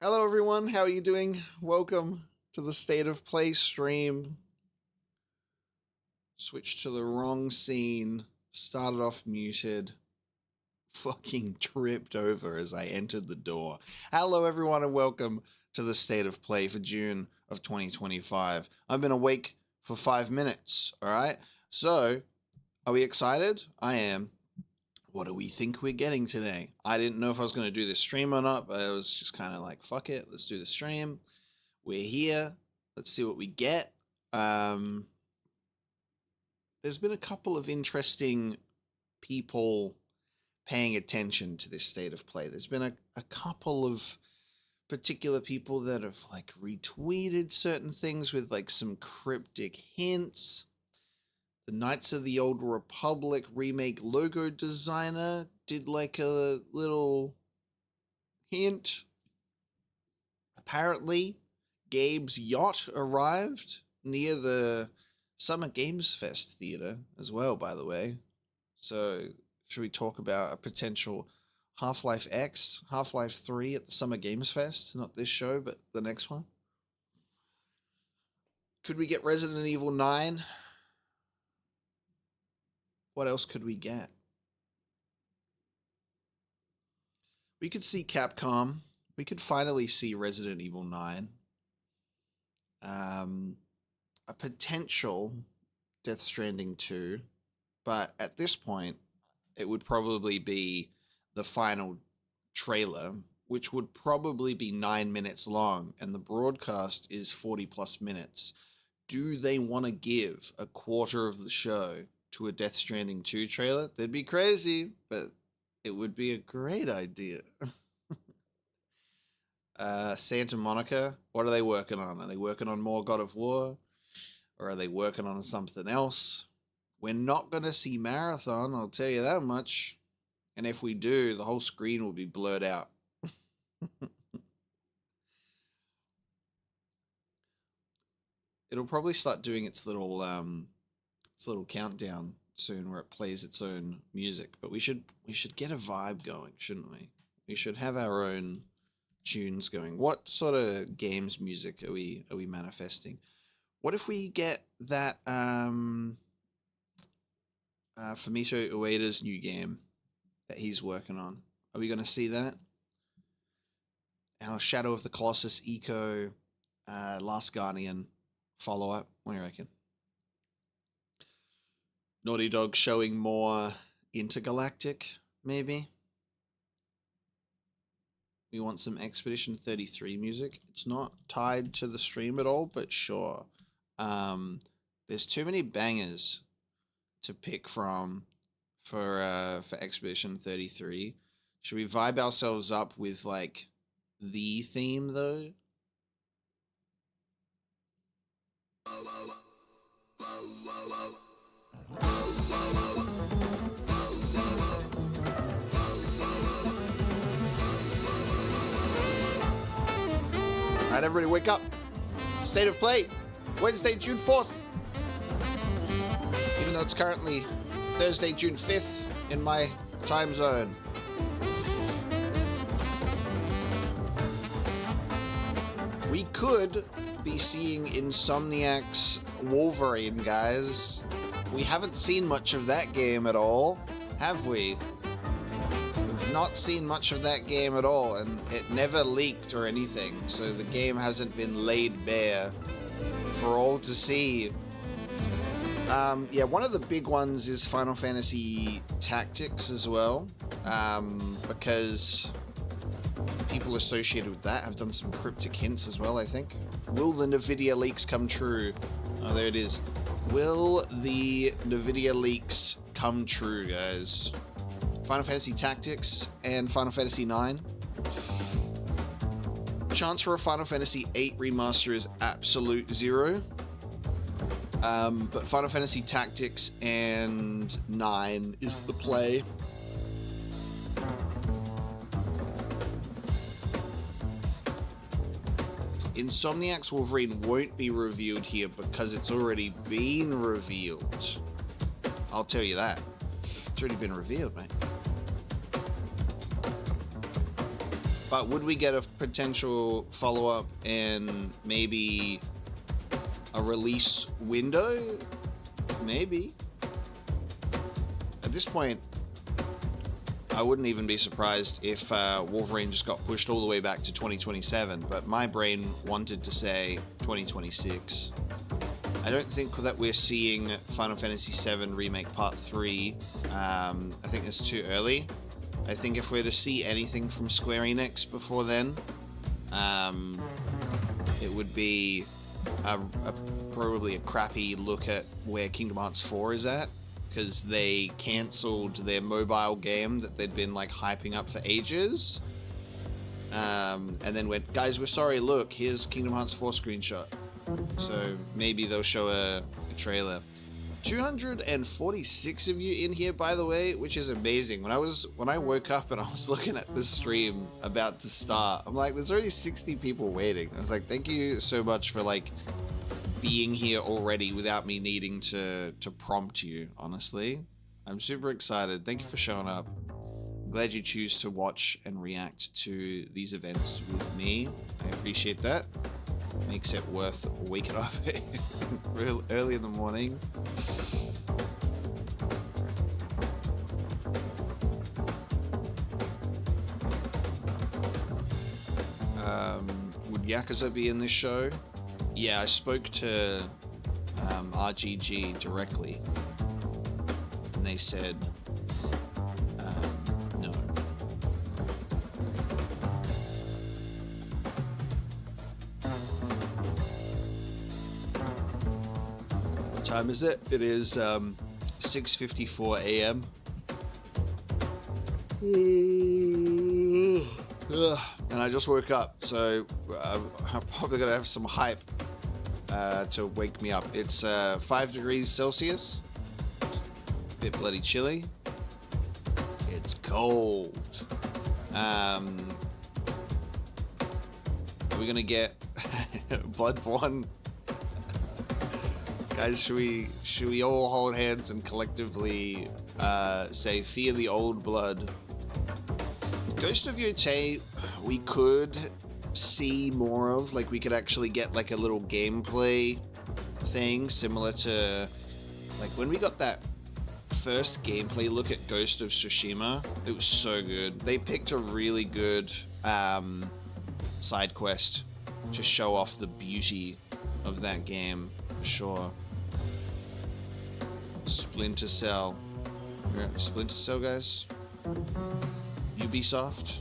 Hello everyone, how are you doing? Welcome to the State of Play stream. Switched to the wrong scene, started off muted, fucking tripped over as I entered the door. Hello everyone and welcome to the State of Play for June of 2025. I've been awake for 5 minutes, alright? So, are we excited? I am. What do we think we're getting today? I didn't know if I was going to do this stream or not, but I was just kind of like, fuck it, let's do the stream. We're here. Let's see what we get. There's been a couple of interesting people paying attention to this State of Play. There's been a couple of particular people that have like retweeted certain things with like some cryptic hints. The Knights of the Old Republic remake logo designer did like a little hint. Apparently, Gabe's yacht arrived near the Summer Games Fest theater as well, by the way. So, should we talk about a potential Half-Life X, Half-Life 3 at the Summer Games Fest? Not this show, but the next one. Could we get Resident Evil 9? What else could we get? We could see Capcom. We could finally see Resident Evil 9. A potential Death Stranding 2. But at this point, it would probably be the final trailer, which would probably be 9 minutes long. And the broadcast is 40 plus minutes. Do they want to give a quarter of the show to a Death Stranding 2 trailer? That'd be crazy, but it would be a great idea. Santa Monica, what are they working on? Are they working on more God of War? Or are they working on something else? We're not going to see Marathon, I'll tell you that much. And if we do, the whole screen will be blurred out. It'll probably start doing its little countdown soon where it plays its own music, but we should get a vibe going, shouldn't we? We should have our own tunes going. What sort of games music are we manifesting? What if we get that Fumito Ueda's new game that he's working on? Are we going to see that? Our Shadow of the Colossus Eco Last Guardian follow-up? What do you reckon? Naughty Dog showing more Intergalactic, maybe? We want some Expedition 33 music. It's not tied to the stream at all, but sure. There's too many bangers to pick from for Expedition 33. Should we vibe ourselves up with, like, the theme, though? Alright, everybody wake up. State of Play, Wednesday, June 4th. Even though it's currently Thursday, June 5th in my time zone. We could be seeing Insomniac's Wolverine, guys. We haven't seen much of that game at all, have we? We've not seen much of that game at all, and it never leaked or anything, so the game hasn't been laid bare for all to see. Yeah, one of the big ones is Final Fantasy Tactics as well, because people associated with that have done some cryptic hints as well, I think. Will the NVIDIA leaks come true? Oh, there it is. Will the NVIDIA leaks come true, guys? Final Fantasy Tactics and Final Fantasy IX. Chance for a Final Fantasy VIII remaster is absolute zero. But Final Fantasy Tactics and IX is the play. Insomniac's Wolverine won't be revealed here because it's already been revealed. I'll tell you that. It's already been revealed, mate. But would we get a potential follow-up in maybe a release window? Maybe. At this point, I wouldn't even be surprised if Wolverine just got pushed all the way back to 2027, but my brain wanted to say 2026. I don't think that we're seeing Final Fantasy VII Remake Part 3. I think it's too early. I think if we're to see anything from Square Enix before then, it would be probably a crappy look at where Kingdom Hearts 4 is at, because they cancelled their mobile game that they'd been like hyping up for ages, and then went, guys, we're sorry, look, here's Kingdom Hearts 4 screenshot. So maybe they'll show a trailer. 246 of you in here, by the way, which is amazing. When I woke up and I was looking at the stream about to start, I'm like, there's already 60 people waiting. I was like, thank you so much for like being here already without me needing to prompt you, honestly. I'm super excited. Thank you for showing up. I'm glad you choose to watch and react to these events with me. I appreciate that. Makes it worth waking up real early in the morning. Would Yakuza be in this show? Yeah, I spoke to RGG directly, and they said no. What time is it? It is 6:54 a.m. And I just woke up, so I'm probably gonna have some hype to wake me up. It's 5 degrees Celsius, bit bloody chilly. It's cold. Are we gonna get Bloodborne? Guys, should we all hold hands and collectively say fear the old blood? Ghost of Yotei, we could see more of, like we could actually get like a little gameplay thing similar to like when we got that first gameplay look at Ghost of Tsushima. It was so good. They picked a really good side quest to show off the beauty of that game, for sure. Splinter Cell. Splinter Cell, guys. Ubisoft.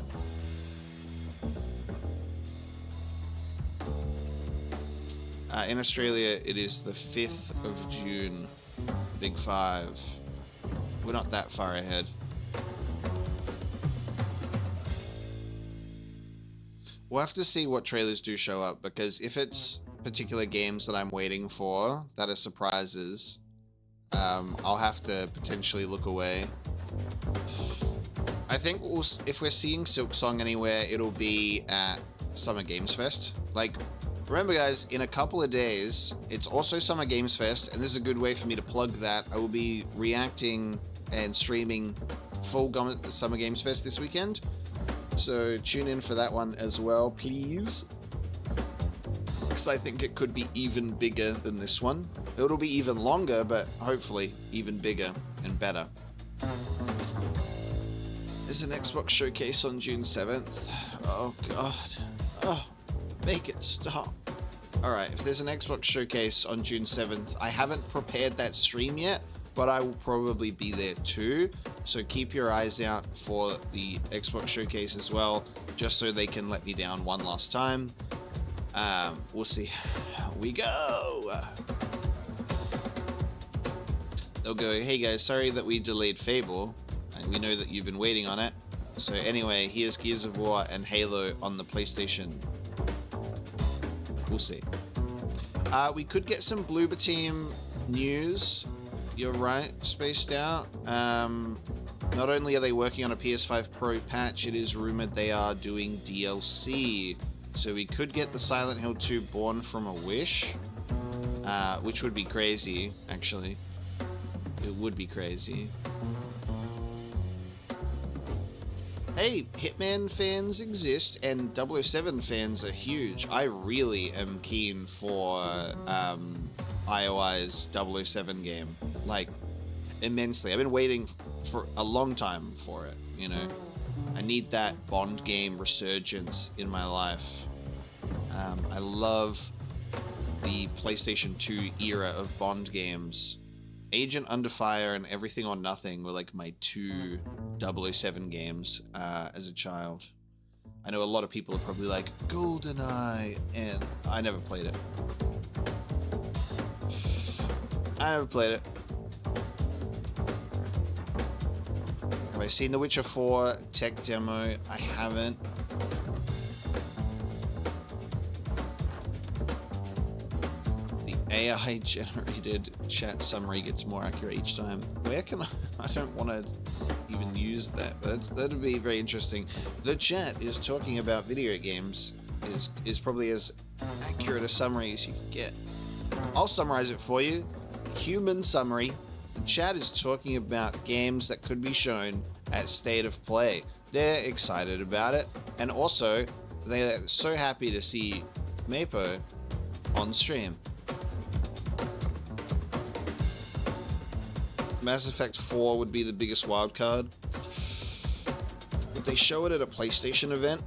In Australia, it is the 5th of June. Big 5. We're not that far ahead. We'll have to see what trailers do show up, because if it's particular games that I'm waiting for that are surprises, I'll have to potentially look away. I think if we're seeing Silksong anywhere, it'll be at Summer Games Fest. Like, remember guys, in a couple of days, it's also Summer Games Fest, and this is a good way for me to plug that. I will be reacting and streaming full Summer Games Fest this weekend. So tune in for that one as well, please. Because I think it could be even bigger than this one. It'll be even longer, but hopefully even bigger and better. There's an Xbox showcase on June 7th. Oh god. Oh, make it stop. Alright, if there's an Xbox showcase on June 7th, I haven't prepared that stream yet, but I will probably be there too. So keep your eyes out for the Xbox showcase as well, just so they can let me down one last time. We'll see how we go. They'll go, hey guys, sorry that we delayed Fable. And we know that you've been waiting on it. So anyway, here's Gears of War and Halo on the PlayStation. We'll see. We could get some Bloober Team news. You're right, Spaced Out. Not only are they working on a PS5 Pro patch, it is rumored they are doing DLC. So we could get the Silent Hill 2 Born from a Wish, which would be crazy, actually. It would be crazy. hey, Hitman fans exist and 007 fans are huge. I really am keen for IOI's 007 game, like immensely. I've been waiting for a long time for it, you know. I need that Bond game resurgence in my life. I love the PlayStation 2 era of Bond games. Agent Under Fire and Everything or Nothing were like my two 007 games as a child. I know a lot of people are probably like, GoldenEye, and I never played it. Have I seen The Witcher 4 tech demo? I haven't. AI generated chat summary gets more accurate each time. Where can I don't want to even use that, but that'd be very interesting. The chat is talking about video games is probably as accurate a summary as you can get. I'll summarize it for you. Human summary. The chat is talking about games that could be shown at State of Play. They're excited about it, and also they're so happy to see Mapo on stream. Mass Effect 4 would be the biggest wildcard. Would they show it at a PlayStation event?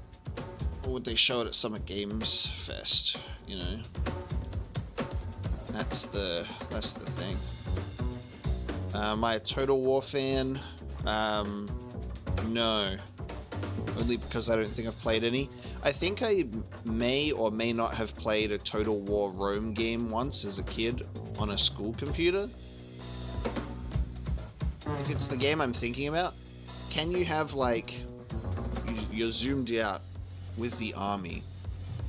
Or would they show it at Summer Games Fest? You know? That's the thing. Am I a Total War fan? No. Only because I don't think I've played any. I think I may or may not have played a Total War Rome game once as a kid on a school computer. If it's the game I'm thinking about, can you have like, you're zoomed out with the army,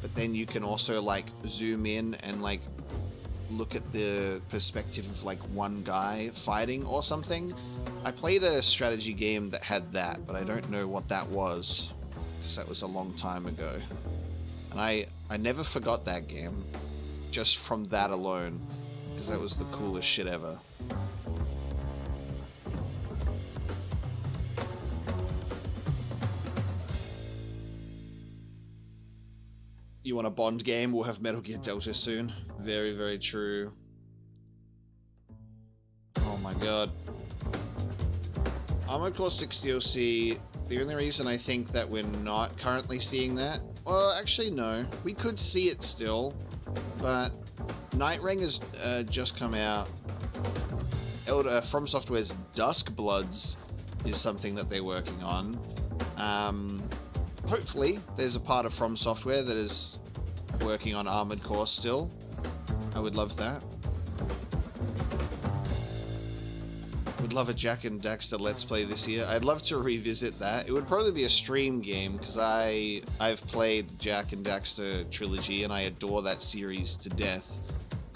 but then you can also like zoom in and like look at the perspective of like one guy fighting or something? I played a strategy game that had that, but I don't know what that was, because that was a long time ago. And I never forgot that game, just from that alone, because that was the coolest shit ever. You want a Bond game? We'll have Metal Gear Delta soon. Very, very true. Oh my god. Armored Core 6 DLC, the only reason I think that we're not currently seeing that... Well, actually no. We could see it still, but Night Ring has just come out. From Software's Dusk Bloods is something that they're working on. Hopefully, there's a part of From Software that is working on Armored Core still. I would love that. Would love a Jack and Daxter Let's Play this year. I'd love to revisit that. It would probably be a stream game, because I've played the Jack and Daxter trilogy, and I adore that series to death.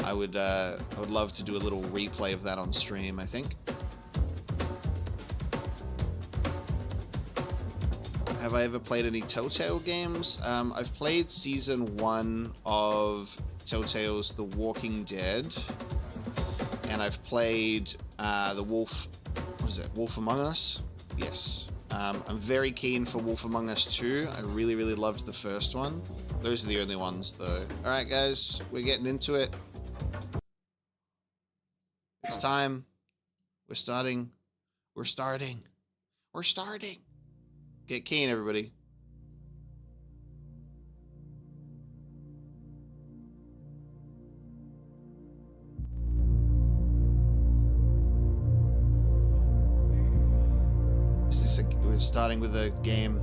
I would love to do a little replay of that on stream, I think. Have I ever played any Telltale games? I've played Season 1 of Telltale's The Walking Dead. And I've played the Wolf... What is it? Wolf Among Us? Yes. I'm very keen for Wolf Among Us 2. I really, really loved the first one. Those are the only ones, though. Alright, guys. We're getting into it. It's time. We're starting. We're starting. We're starting. Get keen, everybody. We're starting with a game.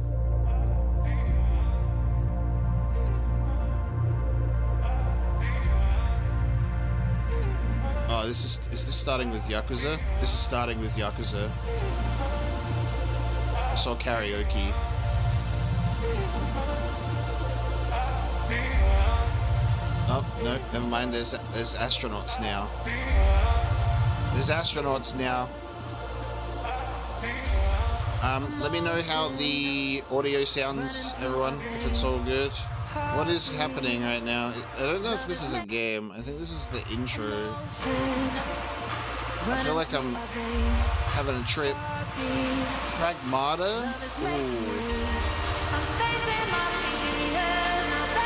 Oh, is this starting with Yakuza? This is starting with Yakuza. I saw karaoke. Oh, no, never mind. There's astronauts now. There's astronauts now. Let me know how the audio sounds, everyone, if it's all good. What is happening right now? I don't know if this is a game. I think this is the intro. I feel like I'm having a trip. Pragmata? Ooh.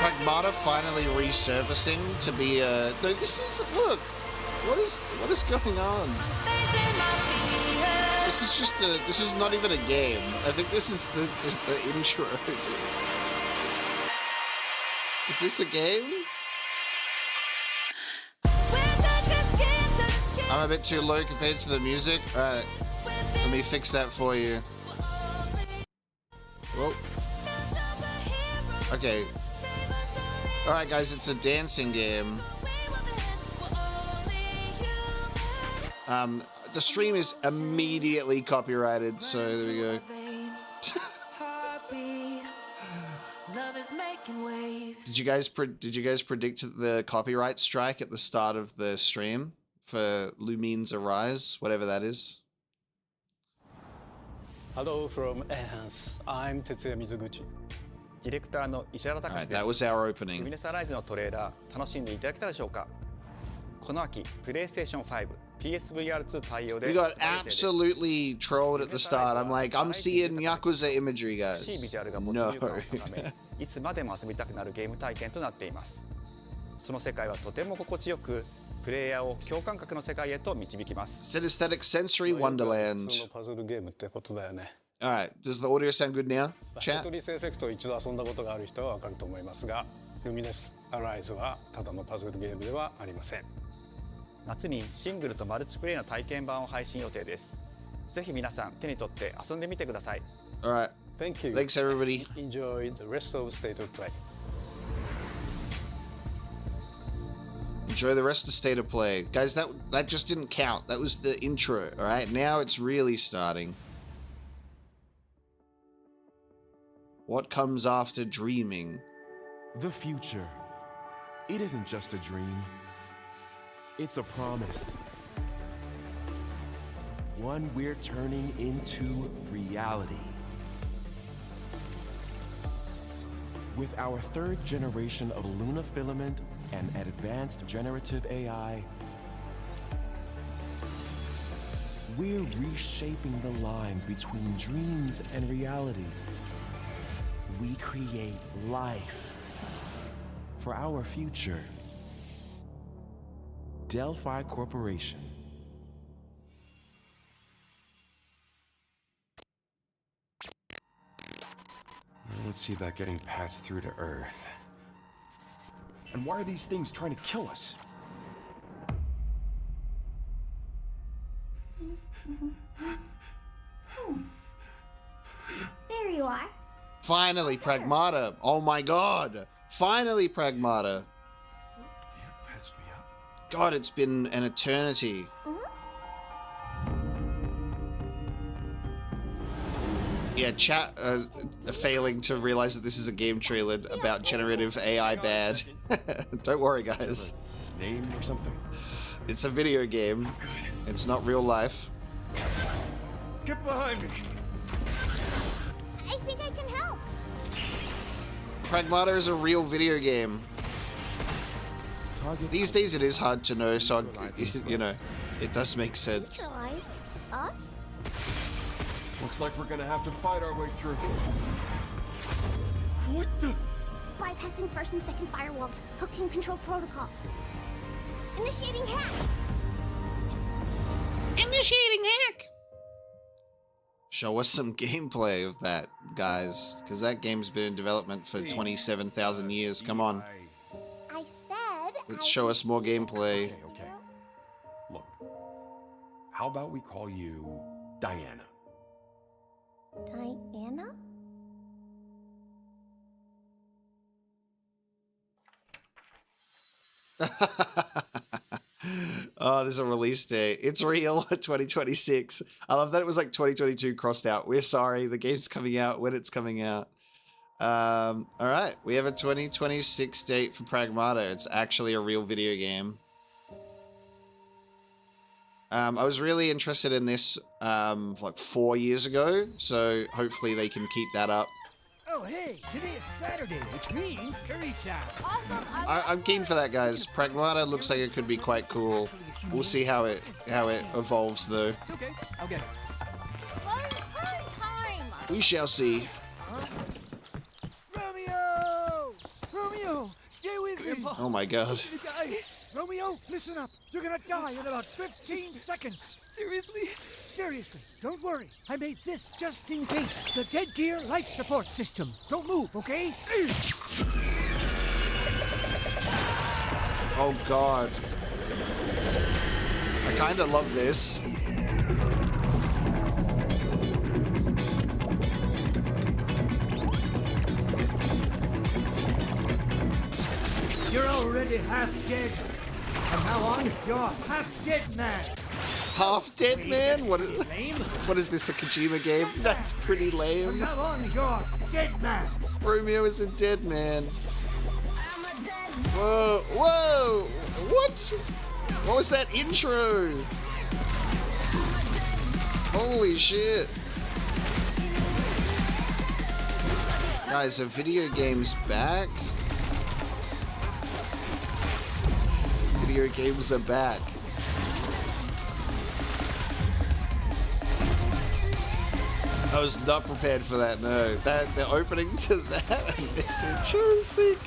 Pragmata finally resurfacing to be a... No, this is... Look! What is going on? This is just a... This is not even a game. I think this is the intro. Is this a game? I'm a bit too low compared to the music. Alright. Let me fix that for you. Whoa. Okay. Alright guys, it's a dancing game. The stream is immediately copyrighted, so there we go. Did you guys predict the copyright strike at the start of the stream for Lumines Arise, whatever that is? Hello from Enhance. I'm Tetsuya Mizuguchi. ディレクターの石原隆です。That was our opening. Lumines Arise のトレーラー楽しんでいただけたでしょうか。この秋、PlayStation 5、PSVR2 対応で We got absolutely trolled at the start. I'm like, I'm seeing Yakuza imagery, guys. No. いつまでも遊びたくなるゲーム体験となっています。その世界はとても心地よく、プレイヤーを共感覚の世界へと導きます。Synesthetic sensory wonderland. そのパズルゲームってことだよね。Alright, does the audio sound good now? テトリスエフェクトを一度遊んだことがある人はわかると思いますが、Lumines Arise はただのパズルゲームではありません。夏にシングルとマルチプレイの体験版を配信予定です。ぜひ皆さん手に取って遊んでみてください。Alright. Thank you. Thanks everybody. Enjoy the rest of State of Play. Enjoy the rest of State of Play. Guys, that just didn't count. That was the intro, alright? Now it's really starting. What comes after dreaming? The future. It isn't just a dream. It's a promise. One we're turning into reality. With our third generation of Luna filament and advanced generative AI, we're reshaping the line between dreams and reality. We create life for our future. Delphi Corporation. Let's see about getting passed through to Earth. And why are these things trying to kill us? There you are. Finally, Pragmata. Oh my god. Finally, Pragmata. You patched me up. God, it's been an eternity. Yeah, chat failing to realize that this is a game trailer about generative AI bad. Don't worry, guys. Name or something? It's a video game. It's not real life. Get behind me! I think I can help. Pragmata is a real video game. These days it is hard to know, so you know, it does make sense. Neutralize us? Looks like we're gonna have to fight our way through. What the? Bypassing first and second firewalls, hooking control protocols. Initiating hack. Initiating hack. Show us some gameplay of that, guys, because that game's been in development for 27,000 years. Come on. I said. Let's show us more gameplay. Okay. Look, how about we call you Diana? Diana? Oh, there's a release date. It's real, 2026. I love that it was like 2022 crossed out. We're sorry, the game's coming out when it's coming out. All right, we have a 2026 date for Pragmata. It's actually a real video game. I was really interested in this like 4 years ago, so hopefully they can keep that up. Well, hey, today is Saturday, which means curry time. I'm keen for that, guys. Pragmata looks like it could be quite cool. We'll see how it evolves, though. It's okay. I'll get it. Time! We shall see. Romeo! Romeo, stay with me. Oh my god. You die. Romeo, listen up. You're gonna die in about 15 seconds. Seriously? Seriously. Don't worry. I made this just in case. The dead gear life support system. Don't move, okay? Oh god. I kinda love this. You're already half dead. From now on, you're half dead man. Half dead man? What Lame. is this, a Kojima game? That's pretty From lame. now on, you're dead man. Romeo is a dead man. Whoa, whoa! What? What was that intro? Holy shit. Guys, are video games back? Video games are back. I was not prepared for that, no. The opening to that and this intro is sick.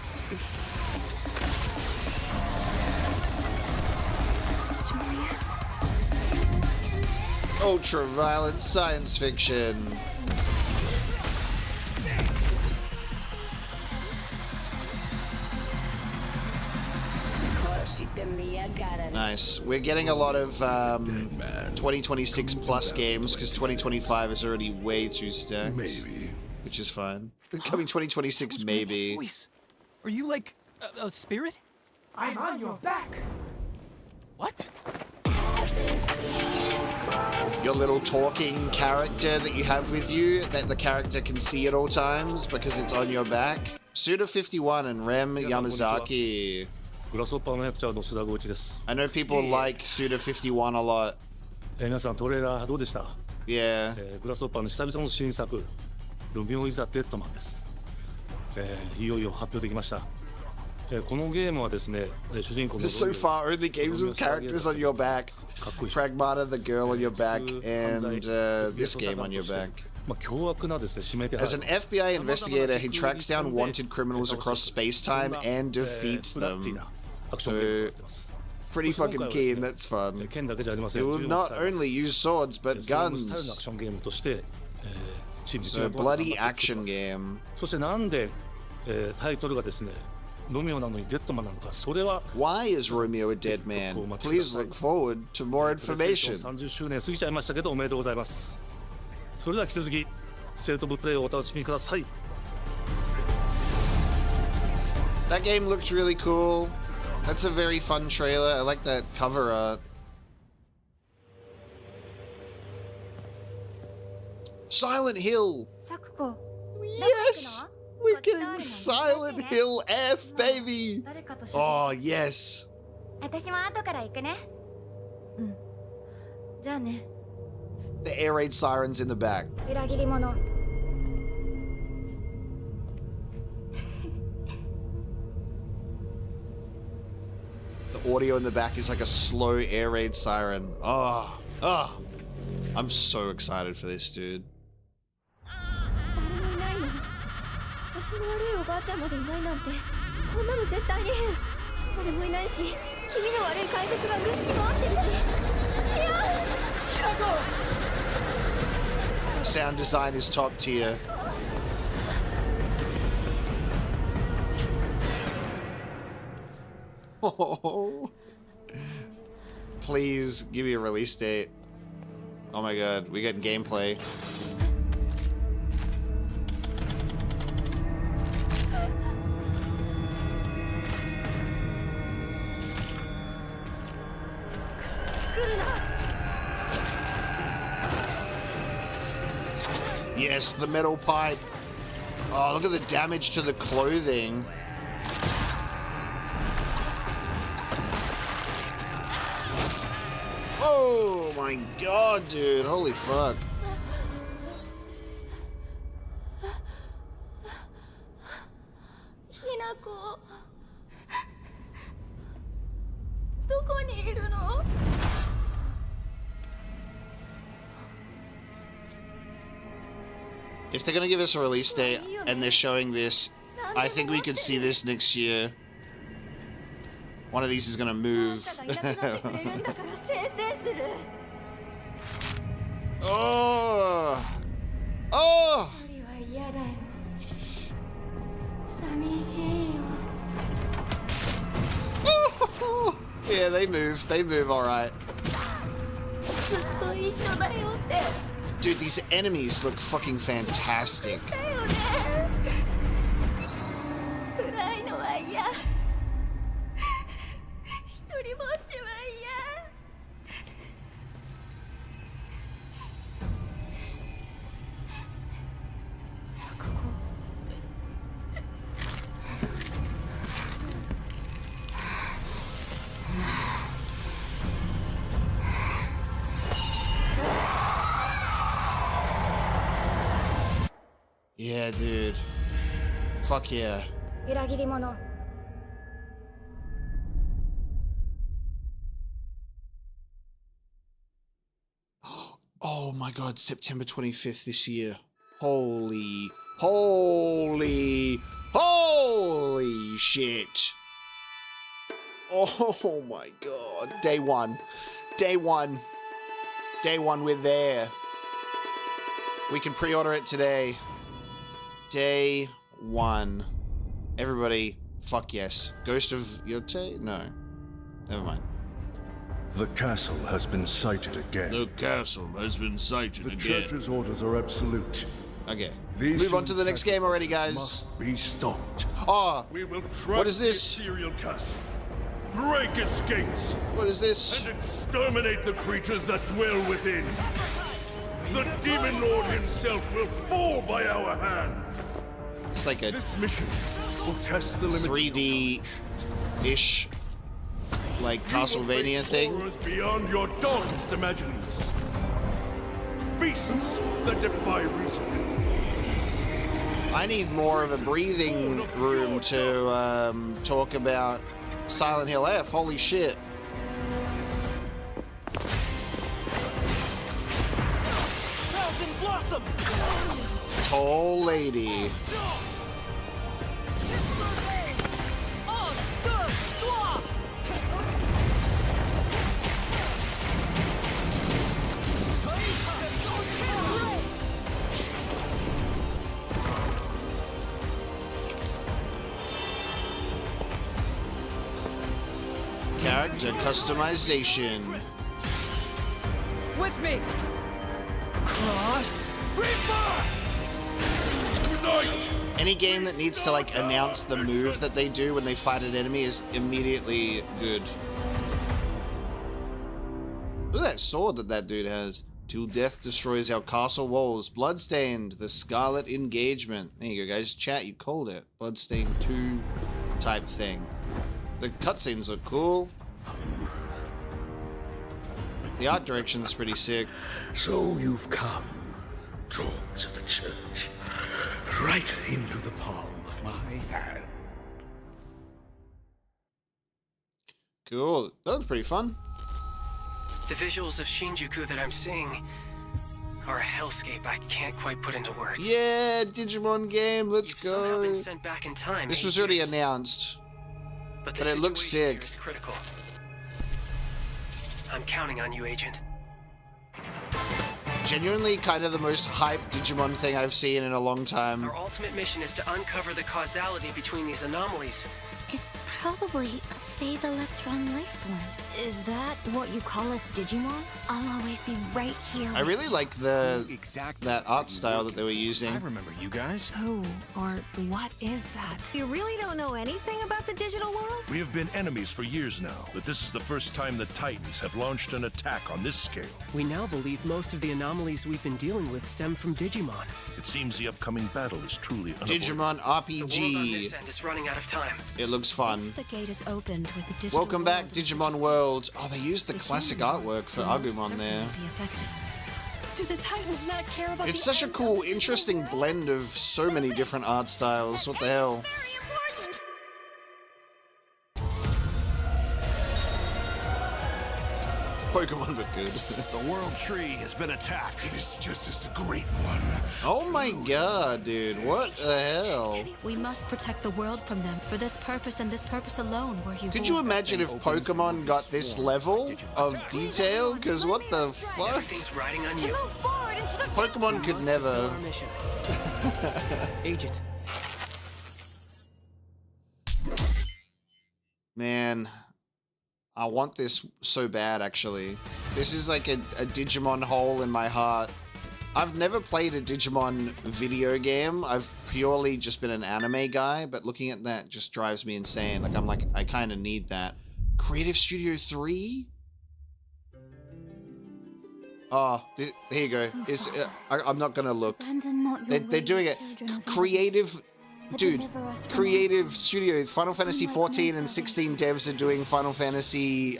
Ultra violent science fiction. Nice. We're getting a lot of 2026 plus games because 2025 is already way too stacked. Maybe. Which is fine. Coming 2026, maybe. Voice. Are you like a spirit? I'm on your back. What? Your little talking character that you have with you, that the character can see at all times because it's on your back. Suda51 and Rem Yamazaki. グラスホッパーの役者の須田剛一です。 I know people like Suda51 a lot. 皆さんトレーラーどうでした？ Yeah. グラスホッパーの久々の新作、ルミオイザデッドマンです。いよいよ発表できました。このゲームはですね、主人公の So far, only games with characters on your back. Pragmata, the girl on your back, and this game on your back. As an FBI investigator, he tracks down wanted criminals across space-time and defeats them. So, pretty fucking keen, that's fun. He will not only use swords, but guns. So, bloody action game. そしてなんで、タイトルがですね、ロミオなのにデッドマンなのか、それは Why is Romeo a dead man? Please look forward to more information. 30周年過ぎちゃいましたけどおめでとうございます。それでは引き続きステートオブプレイをお楽しみください。 That game looks really cool. That's a very fun trailer. I like that cover art. Silent Hill. Yes! We're getting Silent Hill F, baby! Oh, yes. 私も後から行くね。うん。じゃあね。 The air raid sirens in the back. 裏切り者。 The audio in the back is like a slow air raid siren. Oh, oh. I'm so excited for this, dude. 誰もいないの。足の悪いおばあちゃんまでいないなんて、こんなの絶対に変。誰もいないし、気味の悪い怪物がうるつき回ってるし。いや、ひらこ。 Sound design is top tier. Oh. Please give me a release date. Oh my god, we get gameplay. Yes, the metal pipe. Oh, look at the damage to the clothing. Oh my god, dude. Holy fuck. If they're gonna give us a release date and they're showing this, I think we could see this next year. One of these is gonna move. Oh! Oh! Yeah, they move. They move all right. Dude, these enemies look fucking fantastic. Yeah, dude. Fuck yeah. Oh my god, September 25th this year. Holy shit. Oh my god. Day one, we're there. We can pre-order it today. Day one. Everybody, fuck yes. Ghost of Yote? No. Never mind. The castle has been sighted again. The castle has been sighted again. The church's orders are absolute. Okay. These move on to the next game already, guys. Must be stopped. Oh, We will track what is this? the ethereal castle, break its gates, What is this? and exterminate the creatures that dwell within. The demon lord himself will fall by our hand. It's like a This mission will test the limits 3D-ish, like Castlevania thing. Horrors beyond your darkest imaginings. Beasts that defy reason. I need more of a breathing room to talk about Silent Hill F. Holy shit. Tall lady. Character customization. With me! Cross! Any game that needs to like announce the move that they do when they fight an enemy is immediately good. Look at that sword that dude has. Till death destroys our castle walls. Bloodstained, the Scarlet Engagement. There you go, guys. Chat, you called it. Bloodstained 2 type thing. The cutscenes look cool. The art direction's pretty sick. So you've come, dogs of the church, right into the palm of my hand. Cool. That was pretty fun. The visuals of Shinjuku that I'm seeing are a hellscape I can't quite put into words. Yeah, Digimon game, let's You've somehow go. been sent back in time. This 8 was already years. announced, But but it looks situation sick. here is critical. I'm counting on you, Agent. Genuinely kind of the most hyped Digimon thing I've seen in a long time. Our ultimate mission is to uncover the causality between these anomalies. It's probably a phase electron life form. Is that what you call us Digimon? I'll always be right here. I really like that art style that they were using. I remember you guys. Who or what is that? You really don't know anything about the digital world? We have been enemies for years now, but this is the first time the Titans have launched an attack on this scale. We now believe most of the anomalies we've been dealing with stem from Digimon. It seems the upcoming battle is truly unavoidable. Digimon The world on RPG. this end is running out of time. It looks fun. The gate is opened with the digital Welcome back, world Digimon existing. World. Oh, they used the The classic human world artwork for will Agumon certainly there. be affected. Do the Titans not care about It's the such a end cool, of the digital interesting world? blend of so many different art styles. What the hell? Very important. Pokemon, but good. The world tree has been attacked. It is just as a great one. Oh my god, dude. What the hell? We must protect the world from them. For this purpose and this purpose alone were you. Could you imagine if Pokemon got this level of detail? Because what the fuck? Everything's riding on you. Pokemon could never. Agent. Man, I want this so bad, actually. This is like a Digimon hole in my heart. I've never played a Digimon video game. I've purely just been an anime guy, but looking at that just drives me insane. Like, I kind of need that. Creative Studio 3? Oh, here you go. I'm not gonna look. They're doing it. Creative... Dude, Creative Studio, Final Fantasy 14 and 16 devs are doing Final Fantasy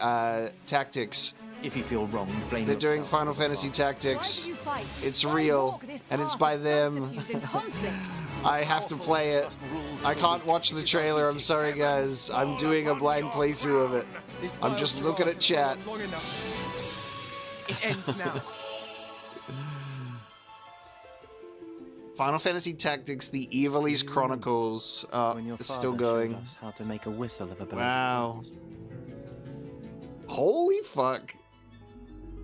Tactics. If you feel wrong, blame They're doing Final Fantasy Tactics. It's real, and it's by them. I have to play it. I can't watch the trailer, I'm sorry guys. I'm doing a blind playthrough of it. I'm just looking at chat. It ends now. Final Fantasy Tactics, the Ivalice Chronicles, it's still going. How to make a whistle of a blade. Wow. Holy fuck.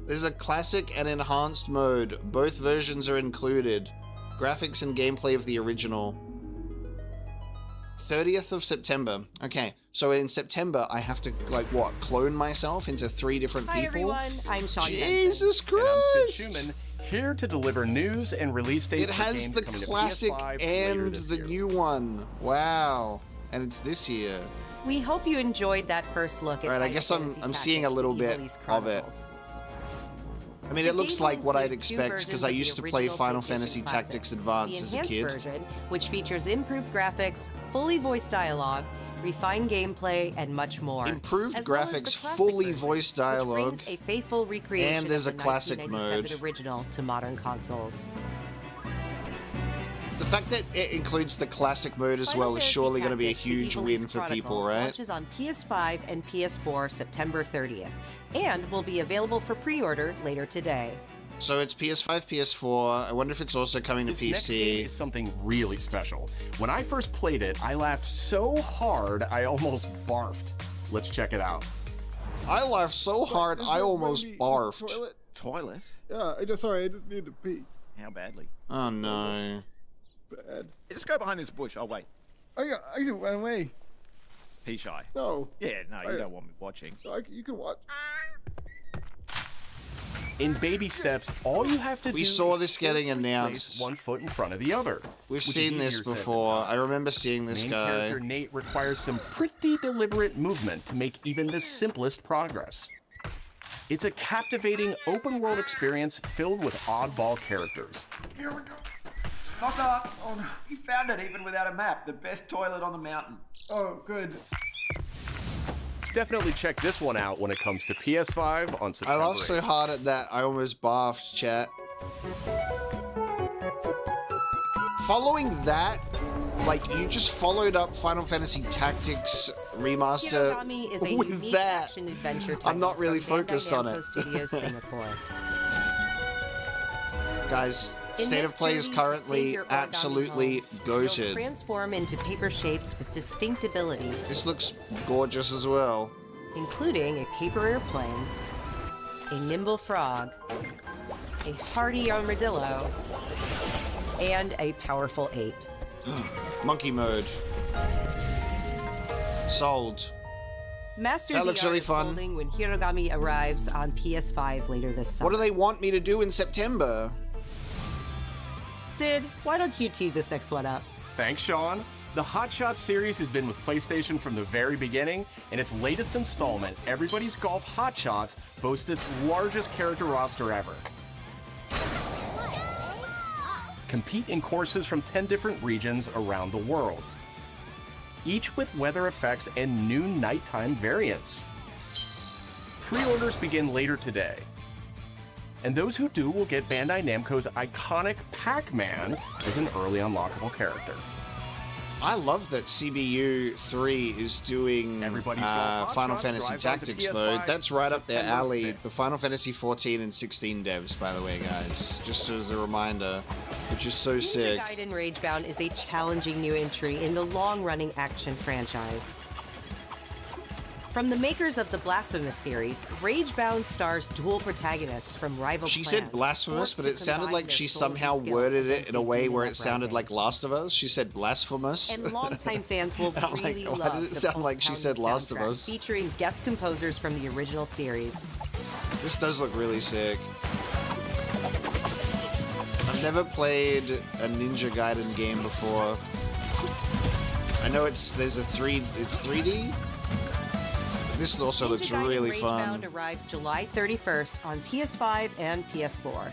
There's a classic and enhanced mode. Both versions are included. Graphics and gameplay of the original. 30th of September. Okay, so in September, I have to, like, what, clone myself into 3 different people? Hi everyone, I'm Sean Jesus Benson. Christ! And I'm Sid Schumann, here to deliver news and release dates. It has the classic and the new one. Wow. And it's this year. We hope you enjoyed that first look at Right, I guess I'm seeing a little bit of it. I mean, it looks like what I'd expect because I used to play Final Fantasy Tactics Advance as a kid. The enhanced version, which features improved graphics, fully voiced dialogue, refined gameplay, and much more. Improved graphics, fully voiced dialogue, which brings a faithful recreation and there's a of the classic 1997 mode. original to modern consoles. The fact that it includes the classic mode as well is surely going to be a huge win for people, right? Launches on PS5 and PS4 September 30th, and will be available for pre-order later today. So it's PS5, PS4. I wonder if it's also coming to This PC. next game is something really special. When I first played it, I laughed so hard I almost barfed. Let's check it out. I laughed so hard I almost barfed. Toilet? Yeah, I just need to pee. How badly? Oh no. Bad. Hey, just go behind this bush. I'll wait. I can run away. Pee shy. No. Yeah, no, you don't want me watching. You can watch. In baby steps, all you have to do We saw is this getting carefully announced. place one foot in front of the other. We've which is seen this easier said than before. done. I remember seeing this Main guy. character Nate requires some pretty deliberate movement to make even the simplest progress. It's a captivating open-world experience filled with oddball characters. Here we go. Knock knock. Oh no, you found it even without a map. The best toilet on the mountain. Oh, good. Definitely check this one out when it comes to PS5 on I September laughed so 8th. hard at that, I almost barfed, chat. Following that, like, you just followed up Final Fantasy Tactics Remaster Hirogami is a with unique that. action-adventure I'm not title really from Bandai focused on Namco it. Studios, Singapore. Guys, In State this of Play is journey to save currently your origami absolutely home, you'll goated. transform into paper shapes with distinct abilities, This looks gorgeous as well. including a paper airplane, a nimble frog, a hardy armadillo, and a powerful ape. Monkey mode. Sold. Master That looks the art really of fun. folding when Hirogami arrives on PS5 later this summer. What do they want me to do in September? Sid, why don't you tee this next one up? Thanks, Sean. The Hot Shots series has been with PlayStation from the very beginning, and its latest installment, Everybody's Golf Hot Shots, boasts its largest character roster ever. Compete in courses from 10 different regions around the world, each with weather effects and new nighttime variants. Pre-orders begin later today, and those who do will get Bandai Namco's iconic Pac-Man as an early unlockable character. I love that CBU 3 is doing Final Fantasy Tactics mode. That's right up their alley. The Final Fantasy 14 and 16 devs, by the way, guys. Just as a reminder, which is so sick. Gaiden Ragebound is a challenging new entry in the long-running action franchise. From the makers of the Blasphemous series, Ragebound stars dual protagonists from rival clans. She said blasphemous, but it sounded like she somehow worded it in a way where it sounded like Last of Us. She said blasphemous. And longtime fans will really love why did it sound like she said Last of Us? Featuring guest composers from the original series. This does look really sick. I've never played a Ninja Gaiden game before. I know it's 3D. This also looks really fun. Ragebound arrives July 31st on PS5 and PS4.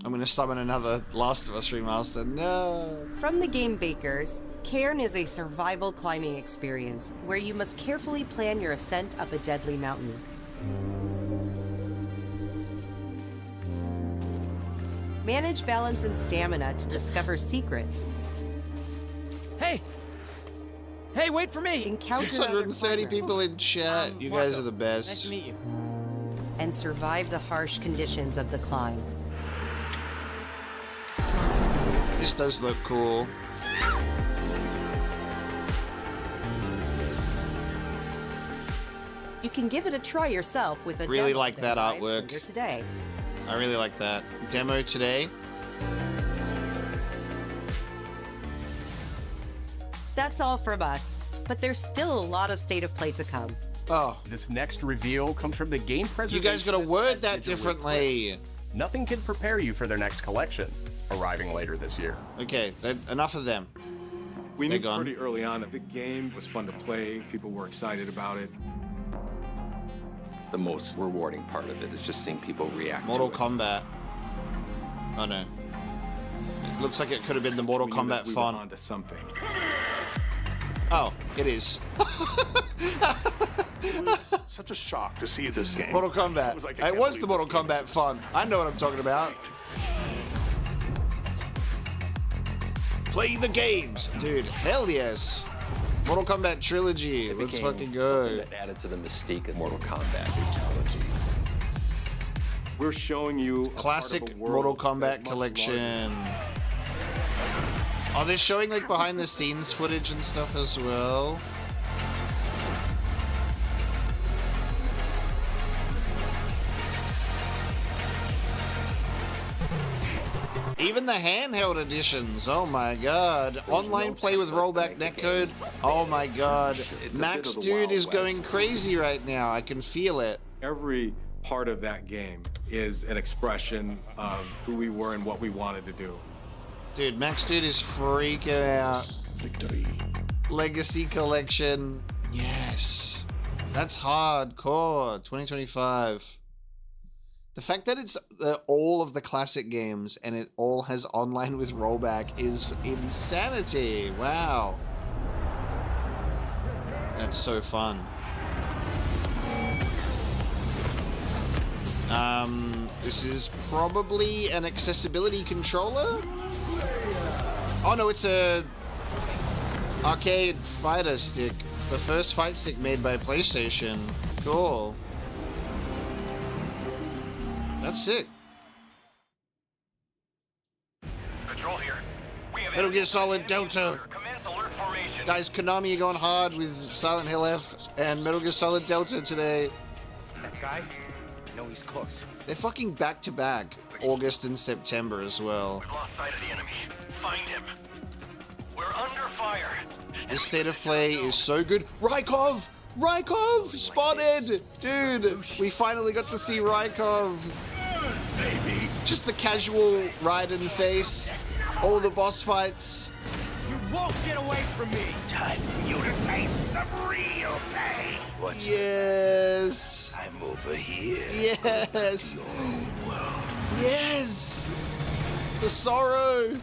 I'm going to summon another Last of Us remaster. No! From the game bakers, Cairn is a survival climbing experience where you must carefully plan your ascent up a deadly mountain. Manage balance and stamina to discover secrets. Hey! Hey, wait for me! Encounter 630 people in chat. You guys are the best. Nice to meet you. And survive the harsh conditions of the climb. This does look cool. You can give it a try yourself with a Really demo like that arrives artwork. later today. I really like that. Demo today. That's all from us, but there's still a lot of State of Play to come. Oh. This next reveal comes from the game preservation. You guys gotta word that differently. Nothing can prepare you for their next collection, arriving later this year. Okay, enough of them. We knew pretty early on that the game was fun to play. People were excited about it. The most rewarding part of it is just seeing people react Mortal to it. Kombat. Oh no. It looks like it could have been the Mortal Kombat we font. were onto something. Oh, it is. It was such a shock to see this game. Mortal Kombat. It was the Mortal Kombat font. I know what I'm talking about. Play the games. Dude, hell yes. Mortal Kombat Trilogy. Let's fucking go. That added to the mystique of Mortal Kombat Fatality. We're showing you classic Mortal Kombat collection. Oh, they're showing like behind the scenes footage and stuff as well. Even the handheld editions, oh my god. Online play with rollback netcode, oh my god. Max Dude is going crazy right now, I can feel it. Every part of that game is an expression of who we were and what we wanted to do. Dude, Max Dude is freaking out. Victory. Legacy Collection, yes. That's hardcore, 2025. The fact that it's all of the classic games and it all has online with rollback is insanity. Wow. That's so fun. This is probably an accessibility controller? Oh no, it's a arcade fighter stick. The first fight stick made by PlayStation. Cool. That's sick. Control here. Metal Gear Solid Delta. Guys, Konami are going hard with Silent Hill F and Metal Gear Solid Delta today. That guy? No, he's close. They're fucking back to back, August and September as well. We've lost sight of the enemy. Find him. We're under fire. This State of Play is so good. Rykov! Rykov! Spotted! Dude, we finally got to see Rykov. Just the casual Raiden face. All the boss fights. You won't get away from me. Time for you to taste some real pain. What's yes. I'm over here. Yes. Yes. The sorrow.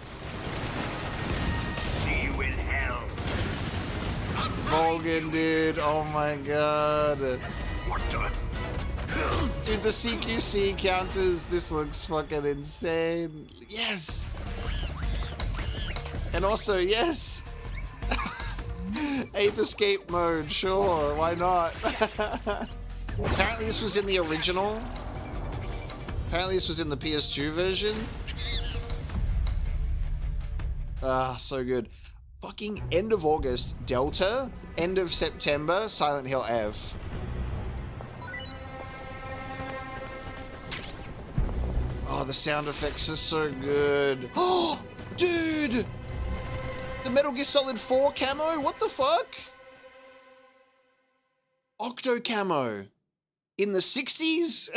See you in hell. Volgan, dude. Oh my god. What the? Dude, the CQC counters. This looks fucking insane. Yes. And also, yes, Ape Escape mode, sure, why not? Apparently this was in the original. Apparently this was in the PS2 version. Ah, so good. Fucking end of August, Delta. End of September, Silent Hill F. Oh, the sound effects are so good. Oh, dude! The Metal Gear Solid 4 camo? What the fuck? Octo camo. In the 60s?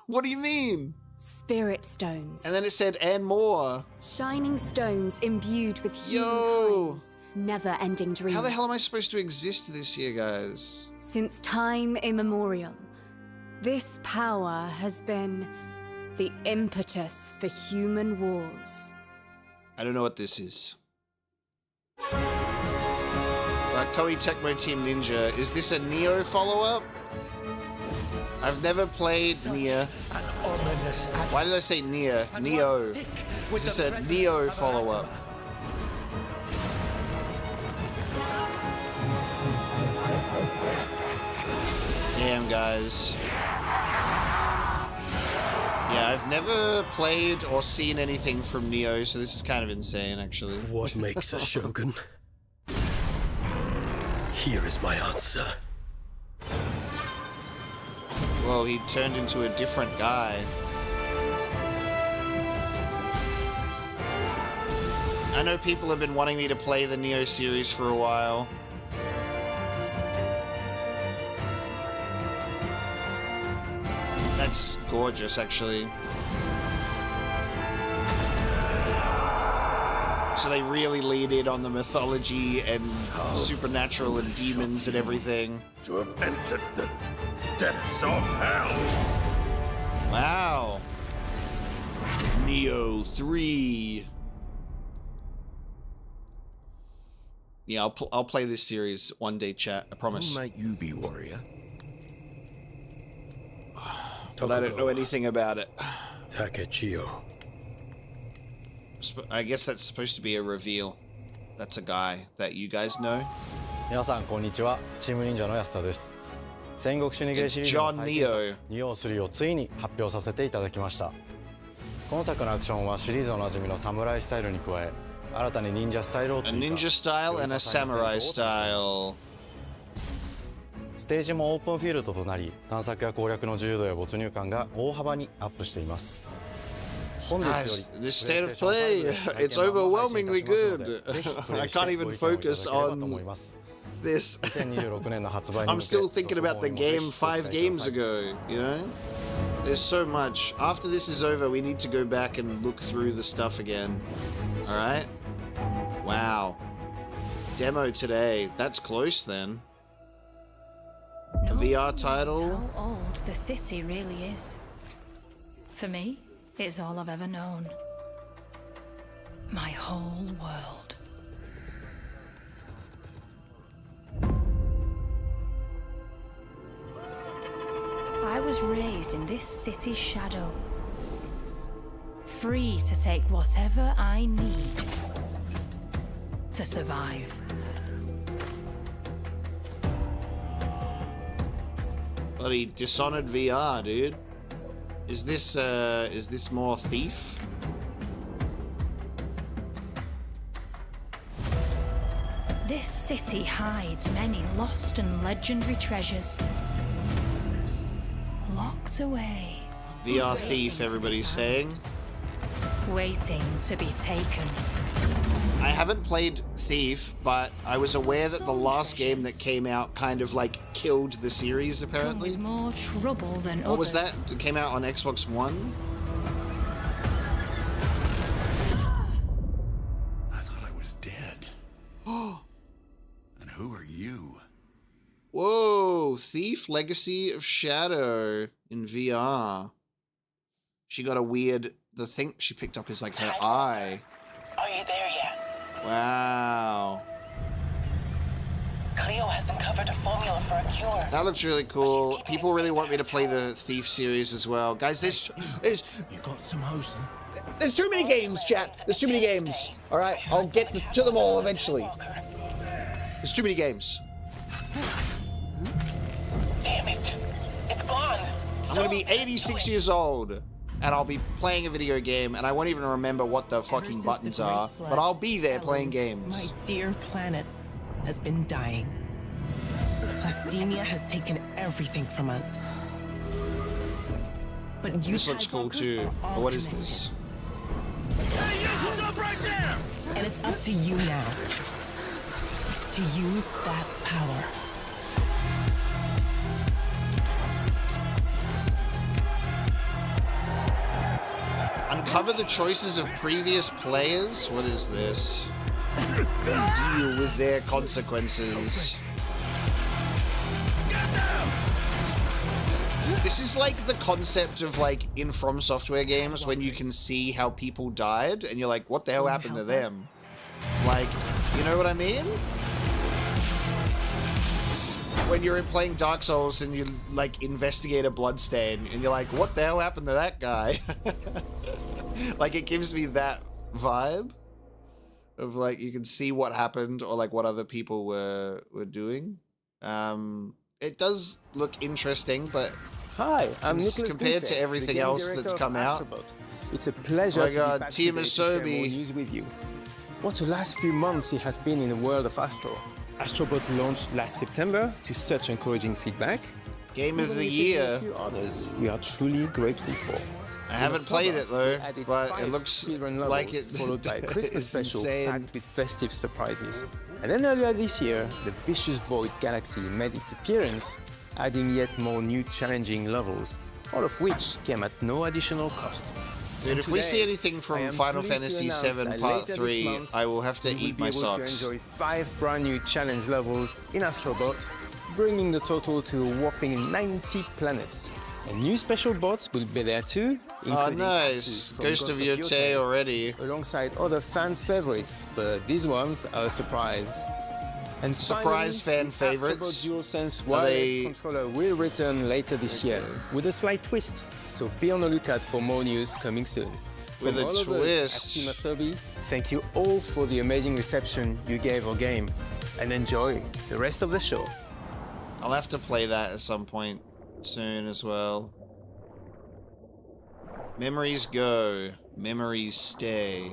What do you mean? Spirit stones. And then it said, and more. Shining stones imbued with humankind's never-ending dreams. How the hell am I supposed to exist this year, guys? Since time immemorial, this power has been the impetus for human wars. I don't know what this is. Koei Tecmo Team Ninja. Is this a Nioh follow-up? I've never played Nioh. Why did I say Nioh? Nioh. Is this a Nioh follow-up? Damn, guys. Yeah, I've never played or seen anything from Nioh, so this is kind of insane, actually. What makes a shogun? Here is my answer. Whoa, he turned into a different guy. I know people have been wanting me to play the Nioh series for a while. That's gorgeous, actually. So they really lead in on the mythology and supernatural and demons and everything. To have entered the depths of hell. Wow. Nioh 3. Yeah, I'll play this series one day, chat. I promise. Who might you be, warrior? But I don't know anything about it. Takechio. I guess that's supposed to be a reveal. That's a guy that you guys know. 皆さんこんにちは。チーム忍者の安田です。戦国シニゲーシリーズの最新作ニオ3をついに発表させていただきました。今作のアクションはシリーズおなじみのサムライスタイルに加え、新たに忍者スタイルを追加。A ninja style and a samurai style. ステージもオープンフィールドとなり、探索や攻略の自由度や没入感が大幅にアップしています。Guys, this state of play, it's overwhelmingly good. I can't even focus on this. I'm still thinking about the game 5 games ago, you know? There's so much. After this is over, we need to go back and look through the stuff again. Alright? Wow. Demo today. That's close then. A VR title. How old the city really is. For me, it's all I've ever known. My whole world. I was raised in this city's shadow, free to take whatever I need to survive. Bloody Dishonored VR, dude. Is this more Thief? This city hides many lost and legendary treasures. Locked away. VR Thief, everybody's saying. Waiting to be taken. I haven't played Thief, but I was aware that the last game that came out kind of like killed the series, apparently. Come with more trouble than What was others. that? It came out on Xbox One? I thought I was dead. And who are you? Whoa, Thief Legacy of Shadow in VR. She got a weird, the thing she picked up is like her eye. Are you there yet? Wow. Cleo has uncovered a formula for a cure. That looks really cool. People really want me to play the Thief series as well. Guys, there's You got some hosting? There's too many games, chat. There's too many games. All right, I'll get to them all eventually. There's too many games. Damn it. It's gone. I'm gonna be 86 years old, and I'll be playing a video game, and I won't even remember what the fucking buttons are, but I'll be there playing games. My dear planet has been dying. Plastemia has taken everything from us. But you This looks cool too. But what is this? Hey, you! Stop right there! And it's up to you now to use that power. Uncover the choices of previous players? What is this? Deal with their consequences. This is like the concept of like in From Software games when you can see how people died and you're like, what the hell happened to them? Like, you know what I mean? When you're playing Dark Souls and you like investigate a bloodstain and you're like, what the hell happened to that guy? Like it gives me that vibe of like you can see what happened or like what other people were doing. It does look interesting, but hi, I'm Nicholas compared Duse, to everything else that's come out. Astro Bot. It's a pleasure Oh my to God, be back Team today to share more Asobi. news with you. What a last few months it has been in the world of Astro. Astro Bot launched last September to such encouraging feedback. Game of Even the receiving year. A few others we are truly grateful for. I haven't played it though, but it looks children like levels, it followed by a Christmas it's special insane. packed with festive surprises. And then earlier this year, the Vicious Void Galaxy made its appearance, adding yet more new challenging levels, all of which came at no additional cost. Dude, if we see anything I from am Final pleased to Fantasy announce VII that Part later this 3, month, I will have to you will eat be my able socks. to enjoy 5 brand new challenge levels in Astro Bot, bringing the total to a whopping 90 planets. And new special bots will be there too, Oh, including nice. Atsu from Ghost of Yotei already. alongside other fans' favorites, but these ones are a surprise. And Surprise fan favorites? Astro Bot DualSense Are wireless they- controller will return later this year with a slight twist. So be on the lookout for more news coming soon. With From a all of us twist. at Team Asobi, thank you all for the amazing reception you gave our game, and enjoy the rest of the show. I'll have to play that at some point soon as well. Memories go, memories stay.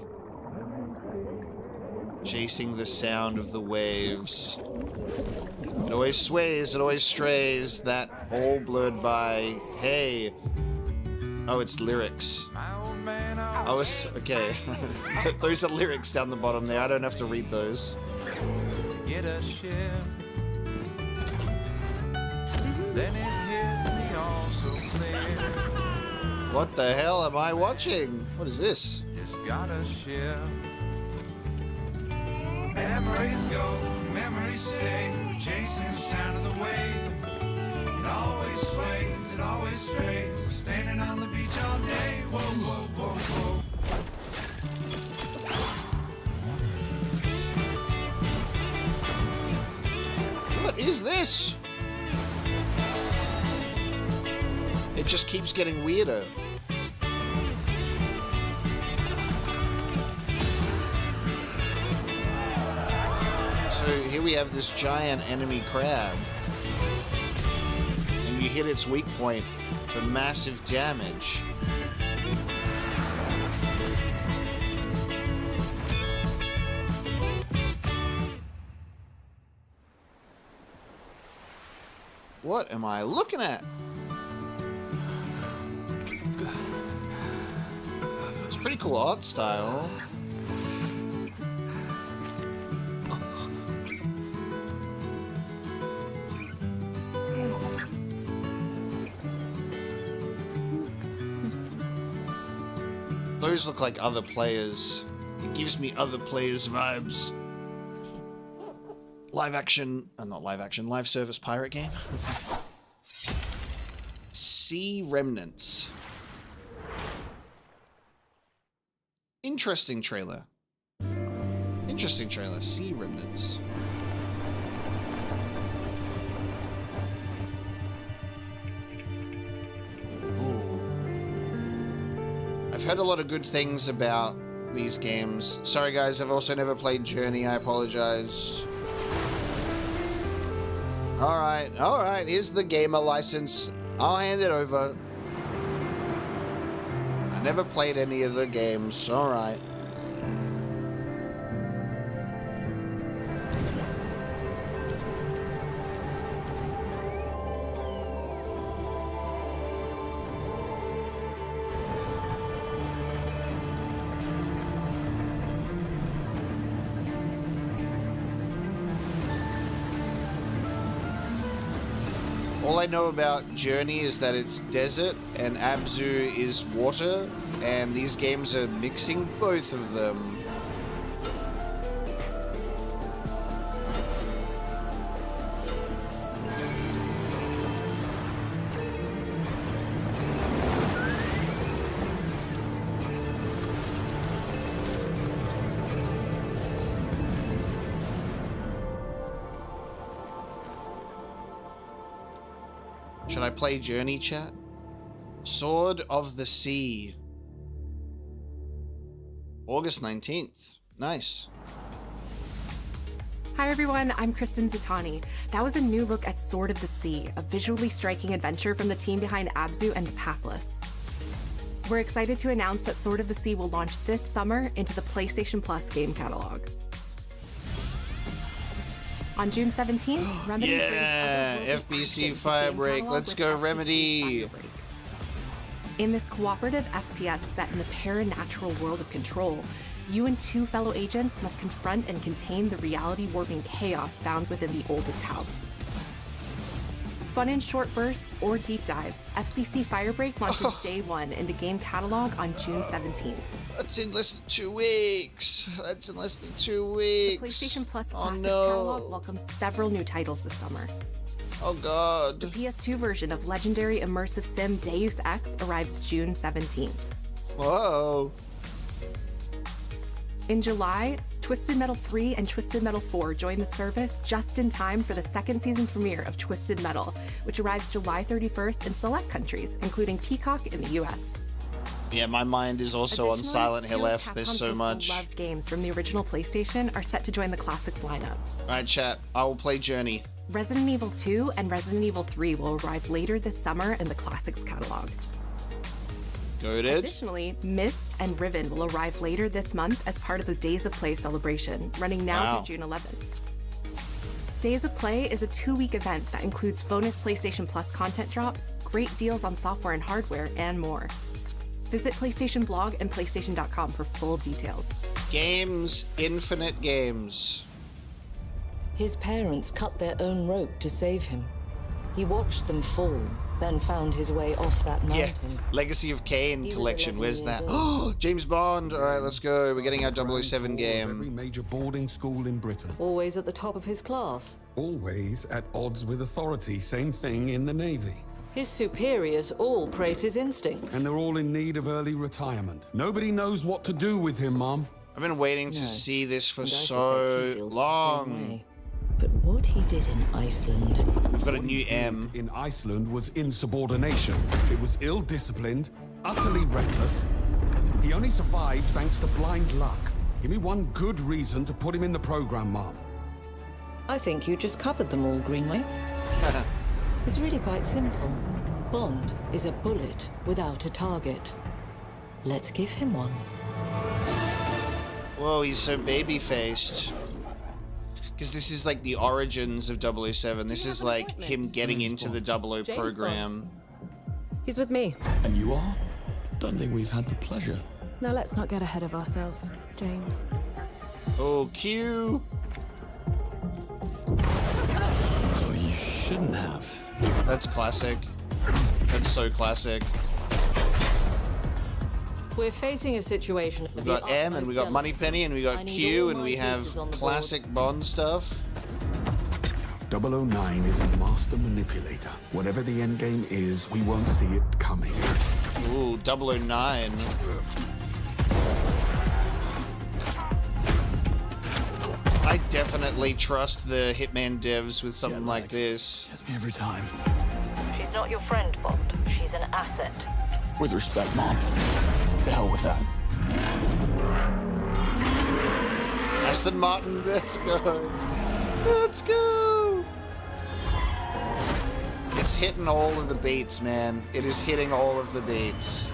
Chasing the sound of the waves. It always sways, it always strays, that all blurred by, hey. Oh, it's lyrics. Oh, it's, okay. Those are lyrics down the bottom there, I don't have to read those. Get a ship. Then it hit me all so clear. What the hell am I watching? What is this? Just got a ship. Memories go, memories stay. We're chasing the sound of the waves. It always sways, it always strays. Standing on the beach all day. Whoa, whoa, whoa, whoa. What is this? It just keeps getting weirder. So here we have this giant enemy crab. And you hit its weak point for massive damage. What am I looking at? It's pretty cool art style. Those look like other players. It gives me other players vibes. Live action, not live action, live service pirate game. Sea Remnants. Interesting trailer. Interesting trailer. Sea Remnants. heard a lot of good things about these games. Sorry guys, I've also never played Journey, I apologize. Alright, here's the gamer license. I'll hand it over. I never played any of the games, alright. All I know about Journey is that it's desert and Abzu is water, and these games are mixing both of them. Should I play Journey, chat? Sword of the Sea. August 19th. Nice. Hi everyone, I'm Kristen Zatani. That was a new look at Sword of the Sea, a visually striking adventure from the team behind Abzu and Pathless. We're excited to announce that Sword of the Sea will launch this summer into the PlayStation Plus game catalog. On June 17th, Remedy yeah, FBC Firebreak. Let's go, Remedy. In this cooperative FPS set in the paranatural world of Control, you and two fellow agents must confront and contain the reality-warping chaos found within the oldest house. Fun in short bursts or deep dives, FBC Firebreak launches day one into game catalog on June 17th. That's in less than 2 weeks. That's in less than 2 weeks. The PlayStation Plus Classics catalog welcomes several new titles this summer. Oh god. The PS2 version of legendary immersive sim Deus Ex arrives June 17th. Whoa. In July, Twisted Metal 3 and Twisted Metal 4 join the service just in time for the second season premiere of Twisted Metal, which arrives July 31st in select countries, including Peacock in the US. Yeah, my mind is also on Silent Hill F. There's so much. Beloved games from the original PlayStation are set to join the Classics lineup. Alright, chat. I will play Journey. Resident Evil 2 and Resident Evil 3 will arrive later this summer in the Classics catalog. Goated. Additionally, Myst and Riven will arrive later this month as part of the Days of Play celebration, running now through June 11th. Days of Play is a 2-week event that includes bonus PlayStation Plus content drops, great deals on software and hardware, and more. Visit PlayStation Blog and PlayStation.com for full details. Games, infinite games. His parents cut their own rope to save him. He watched them fall, then found his way off that mountain. Yeah, Legacy of Cairn collection. Where's that? Oh, James Bond. All right, let's go. We're getting our 007 game. Every major boarding school in Britain. Always at the top of his class. Always at odds with authority. Same thing in the Navy. His superiors all praise his instincts. And they're all in need of early retirement. Nobody knows what to do with him, Mom. I've been waiting to see this for so long. But what he did in Iceland... We've got a new M. In Iceland was insubordination. It was ill-disciplined, utterly reckless. He only survived thanks to blind luck. Give me one good reason to put him in the program, Mom. I think you just covered them all, Greenway. It's really quite simple. Bond is a bullet without a target. Let's give him one. Whoa, he's so baby-faced. Because this is like the origins of 007. This is like him getting into the 00 program. He's with me. And you are? Don't think we've had the pleasure. Now let's not get ahead of ourselves, James. Oh, Q. So you shouldn't have. That's classic. That's so classic. We're facing a situation. We've got M, and we got Moneypenny, and we got Q, and we have classic Bond stuff. 009 is a master manipulator. Whatever the end game is, we won't see it coming. Ooh, 009. I definitely trust the Hitman devs with something like this. Gets me every time. She's not your friend, Bond. She's an asset. With respect, Mom. To hell with that. Aston Martin, let's go. Let's go. It's hitting all of the beats, man. It is hitting all of the beats.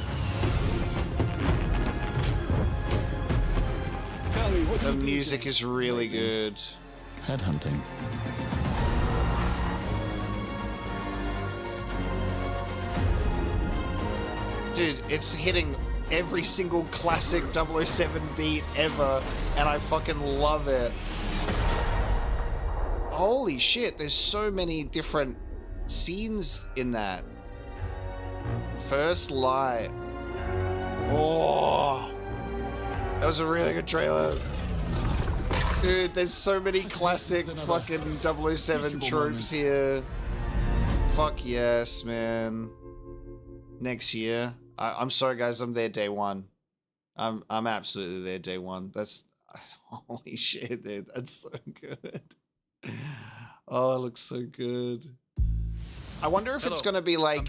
The music is really good. Headhunting. Dude, it's hitting every single classic 007 beat ever, and I fucking love it. Holy shit, there's so many different scenes in that. First Light. Oh, that was a really good trailer. Dude, there's so many classic fucking 007 tropes here. Fuck yes, man. Next year. I'm sorry, guys. I'm there day one. I'm absolutely there day one. That's holy shit, dude. That's so good. Oh, it looks so good. I wonder if it's going to be like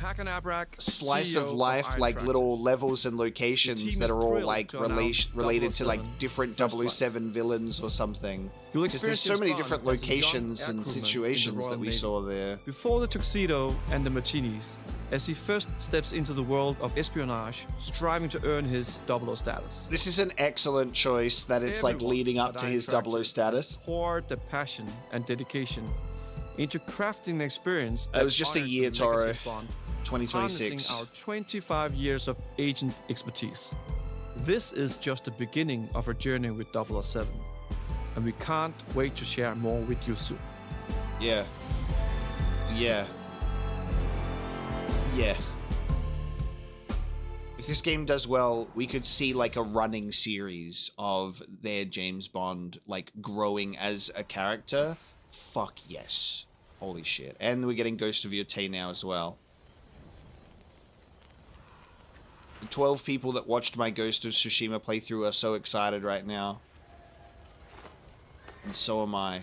slice of life, like little levels and locations that are all like related to like different 007 villains or something. Because there's so many different locations and situations that we saw there. Before the tuxedo and the martinis, as he first steps into the world of espionage, striving to earn his 00 status. This is an excellent choice that it's like leading up to his 00 status. Poured the passion and dedication into crafting an experience that it was just a year, Toro. 2026. Our 25 years of agent expertise. This is just the beginning of our journey with 007, and we can't wait to share more with you soon. Yeah. Yeah. Yeah. If this game does well, we could see like a running series of their James Bond like growing as a character. Fuck yes. Holy shit. And we're getting Ghost of Yotei now as well. The 12 people that watched my Ghost of Tsushima playthrough are so excited right now. And so am I.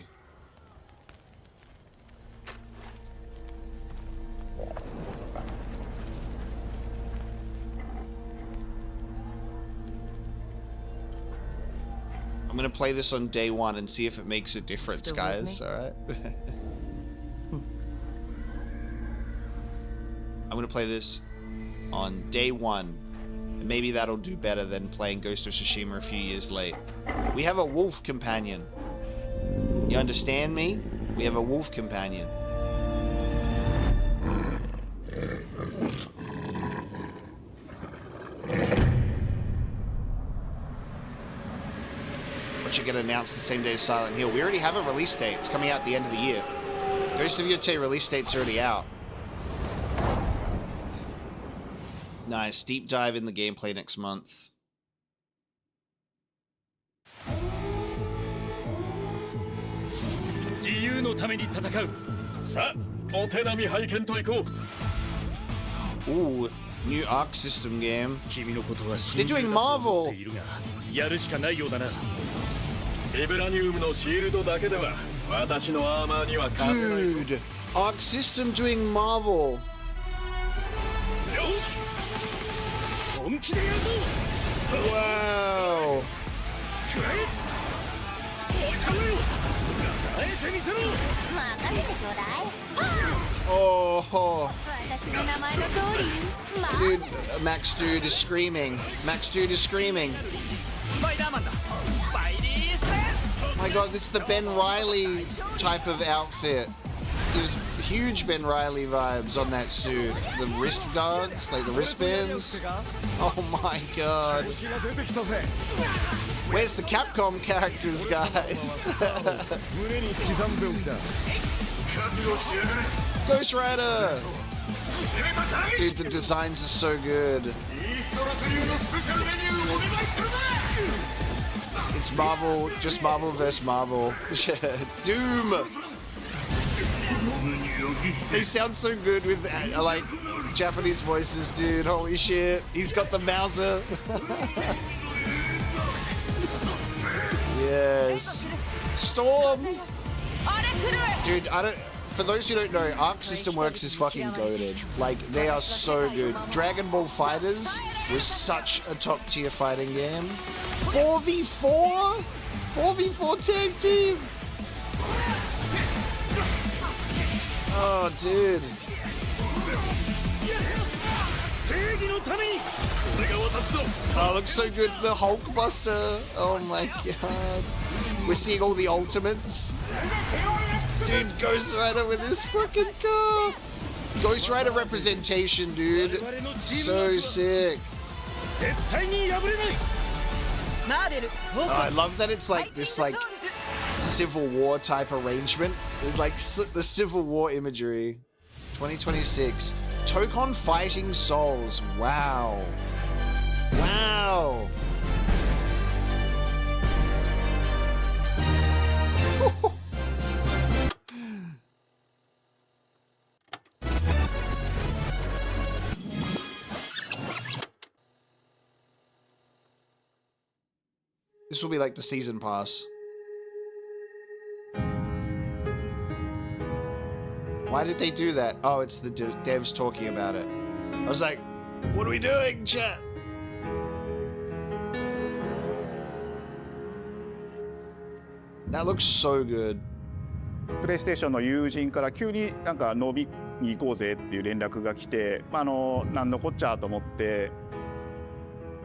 I'm gonna play this on day one and see if it makes a difference, guys. All right. I'm gonna play this on day one, and maybe that'll do better than playing Ghost of Tsushima a few years late. We have a wolf companion. You understand me? We have a wolf companion. Should get announced the same day as Silent Hill. We already have a release date. It's coming out at the end of the year. Ghost of Yotei release date's already out. Nice. Deep dive in the gameplay next month. Ooh, new Arc System game. They're doing Marvel. Dude, Arc System doing Marvel. Wow. Oh. Dude, Max Dude is screaming. Max Dude is screaming. My god, this is the Ben Reilly type of outfit. There's huge Ben Reilly vibes on that suit. The wrist guards, like the wristbands. Oh my god. Where's the Capcom characters, guys? Ghost Rider! Dude, the designs are so good. It's Marvel, just Marvel vs. Marvel. Doom! They sound so good with, like, Japanese voices, dude. Holy shit. He's got the Mauser. Yes. Storm! Dude, for those who don't know, Arc System Works is fucking goated. Like, they are so good. Dragon Ball FighterZ was such a top tier fighting game. 4v4? 4v4 tag team? Oh, dude. Oh, it looks so good. The Hulkbuster. Oh my god. We're seeing all the ultimates. Dude, Ghost Rider with his fucking car. Ghost Rider representation, dude. So sick. Oh, I love that it's like this like Civil War type arrangement. It's like the Civil War imagery. 2026. Tokon Fighting Souls. Wow. Wow. This will be like the season pass. Why did they do that? Oh, it's the devs talking about it. I was like, what are we doing, chat? That looks so good. プレイステーションの友人から急になんか飲みに行こうぜっていう連絡が来て、なんのこっちゃと思って、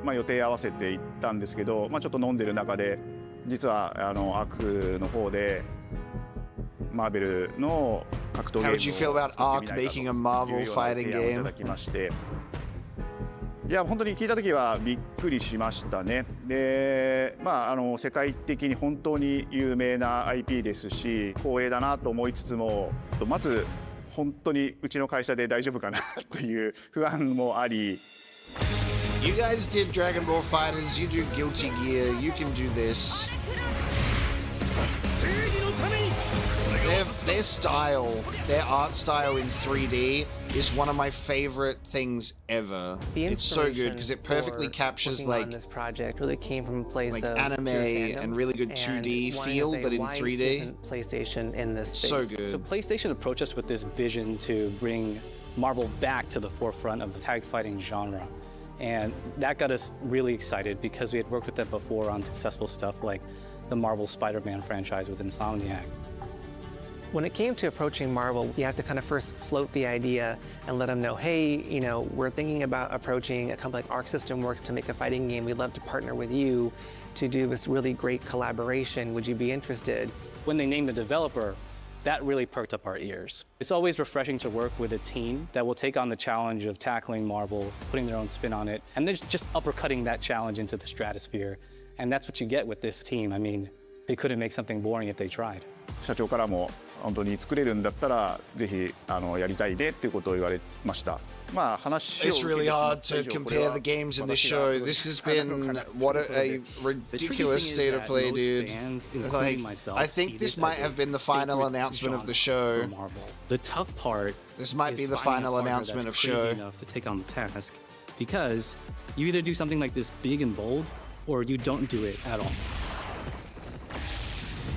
予定合わせて行ったんですけど、ちょっと飲んでる中で、実はアクの方でマーベルの格闘ゲームを How would you feel about Ark making a Marvel fighting game? いただきまして、いや本当に聞いた時はびっくりしましたね。で、世界的に本当に有名な IP ですし、光栄だなと思いつつも、まず本当にうちの会社で大丈夫かなという不安もあり。You guys did Dragon Ball FighterZ, you do Guilty Gear, you can do this. Their style, their art style in 3D is one of my favorite things ever. It's so good because it perfectly captures like this project really came from a place like of anime and really good 2D feel, but in 3D. PlayStation in this space? So good. So PlayStation approached us with this vision to bring Marvel back to the forefront of the tag fighting genre. And that got us really excited because we had worked with them before on successful stuff like the Marvel Spider-Man franchise with Insomniac. When it came to approaching Marvel, you have to kind of first float the idea and let them know, hey, we're thinking about approaching a company like Arc System Works to make a fighting game. We'd love to partner with you to do this really great collaboration. Would you be interested? When they named the developer, that really perked up our ears. It's always refreshing to work with a team that will take on the challenge of tackling Marvel, putting their own spin on it, and they're just uppercutting that challenge into the stratosphere. And that's what you get with this team. I mean, they couldn't make something boring if they tried. 社長からも本当に作れるんだったらぜひやりたいねっていうことを言われました。It's really hard to compare the games in this show. This has been what a ridiculous state of play, dude. Like, I think this might have been the final announcement of the show. The tough part. This might be the final announcement of show. Enough to take on the task, because you either do something like this big and bold, or you don't do it at all.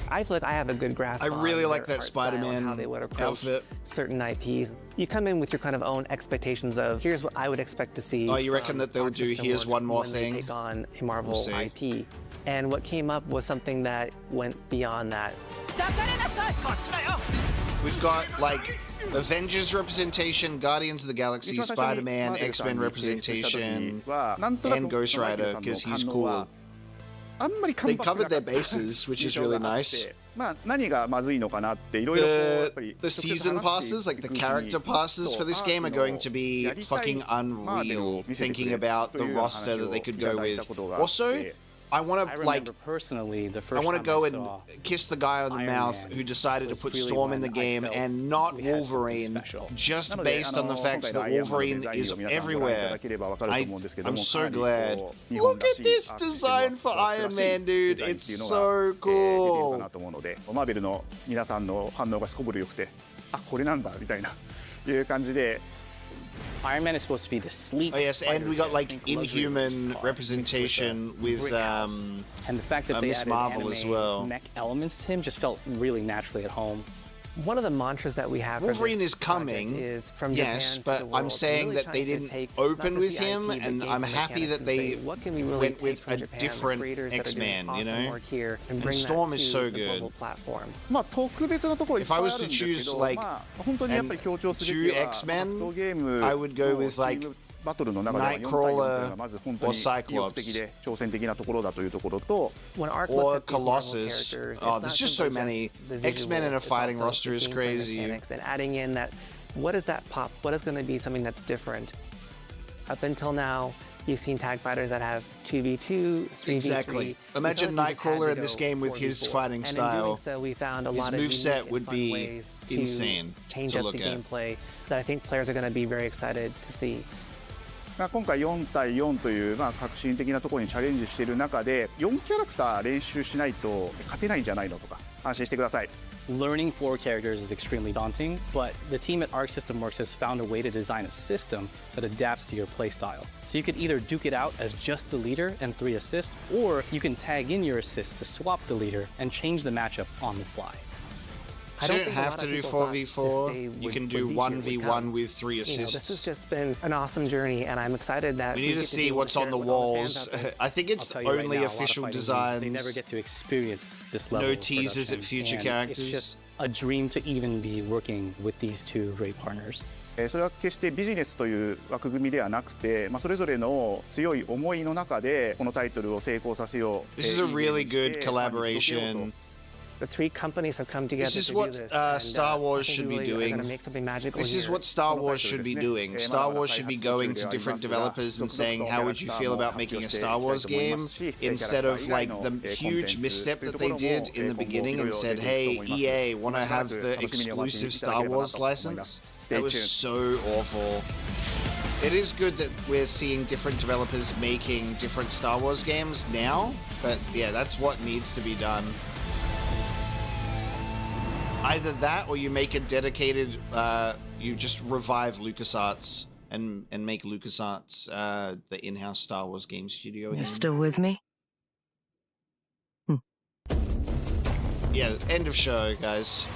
I feel like I have a good grasp I really on like their that art style and Spider-Man how they would approach outfit. certain IPs. You come in with your kind of own expectations of here's what I would expect to see. Oh, you reckon that they'll do here's one more thing? They take on a Marvel IP, and what came up was something that went beyond that. We've got like Avengers representation, Guardians of the Galaxy, Spider-Man, X-Men representation, and Ghost Rider because he's cool. They covered their bases, which is really nice. The season passes, like the character passes for this game, are going to be fucking unreal, thinking about the roster that they could go with. Also, I want to like personally the first I want to time go I and saw kiss the guy on the Iron mouth Man who decided to was put really Storm in when the I game felt and not we had something Wolverine, special. just based on the fact that Wolverine is everywhere. I'm so glad. Look at this design for Iron Man, dude. It's so cool. マーベルの皆さんの反応がすこぶる良くて、あ、これなんだみたいないう感じで。Iron Man is supposed to be the sleek. Oh yes, and we got like Inhuman representation with and the fact that they Miss added Marvel as well. mech elements to him just felt really naturally at home. One of the mantras that we have Wolverine for this is coming, project is from yes, Japan to but the I'm world, saying really that they trying to didn't take open not with just the him, IP, but and games I'm and happy mechanics that and they say, what can we really went take with from a Japan, the different creators that are doing X-Men, you awesome know? work here, and And bring Storm that is to so the good. global platform. If I was to choose like two X-Men, I would go with like バトルの中では4対4というのがまず本当に意欲的で挑戦的なところだというところと or Colossus. Oh, there's just so many. X-Men in a fighting roster is crazy. And adding in that, what is that pop? What is going to be something that's different? Up until now, you've seen tag fighters that have 2v2, 3v3. Exactly. Imagine Nightcrawler in this game with his fighting style. So we found a his lot of moveset would be ways to insane change to up look the at. gameplay that I think players are going to be very excited to see. 今回4対4という革新的なところにチャレンジしている中で4キャラクター練習しないと勝てないんじゃないのとか安心してください。 Learning 4 characters is extremely daunting, but the team at Arc System Works has found a way to design a system that adapts to your playstyle. So you could either duke it out as just the leader and 3 assists, or you can tag in your assists to swap the leader and change the matchup on the fly. You don't have to do 4v4. You can do 1v1 with 3 assists. This has just been an awesome journey, and I'm excited that we need to see what's on the walls. I think it's only official designs. They never get to experience this level. No teasers at future characters. It's just a dream to even be working with these two great partners. それは決してビジネスという枠組みではなくて、それぞれの強い思いの中でこのタイトルを成功させよう。This is a really good collaboration. The 3 companies have come together this is to what do this. Star Wars should be doing. This is what Star Wars should be doing. Star Wars should be going to different developers and saying, how would you feel about making a Star Wars game? Instead of like the huge misstep that they did in the beginning and said, hey, EA, want to have the exclusive Star Wars license? That was so awful. It is good that we're seeing different developers making different Star Wars games now, but yeah, that's what needs to be done. Either that, or you make a dedicated, you just revive LucasArts and make LucasArts the in-house Star Wars game studio again. You're still with me? Yeah, end of show, guys.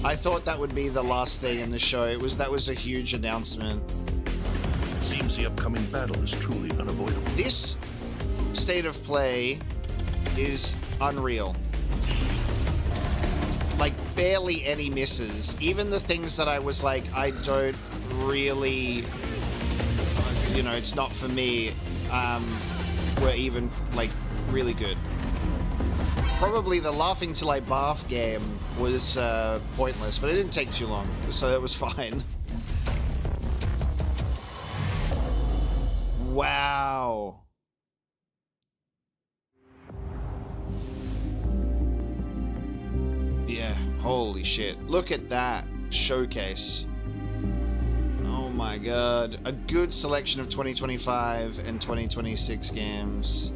I thought that would be the last thing in the show. That was a huge announcement. It seems the upcoming battle is truly unavoidable. This state of play is unreal. Like, barely any misses. Even the things that I was like, I don't really, you know, it's not for me, were even, like, really good. Probably the Laughing Till I Barf game was pointless, but it didn't take too long, so it was fine. Wow. Yeah, holy shit. Look at that showcase. Oh my god. A good selection of 2025 and 2026 games.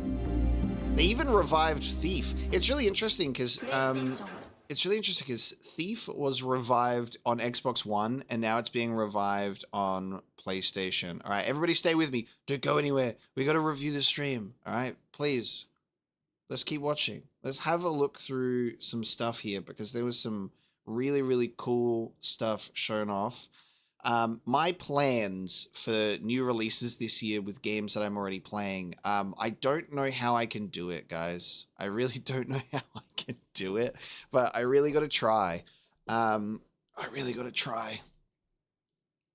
They even revived Thief. It's really interesting because Thief was revived on Xbox One and now it's being revived on PlayStation. All right, everybody stay with me. Don't go anywhere. We got to review the stream. All right, please. Let's keep watching. Let's have a look through some stuff here because there was some really, really cool stuff shown off. My plans for new releases this year with games that I'm already playing, I don't know how I can do it, guys. I really don't know how I can do it, but I really got to try.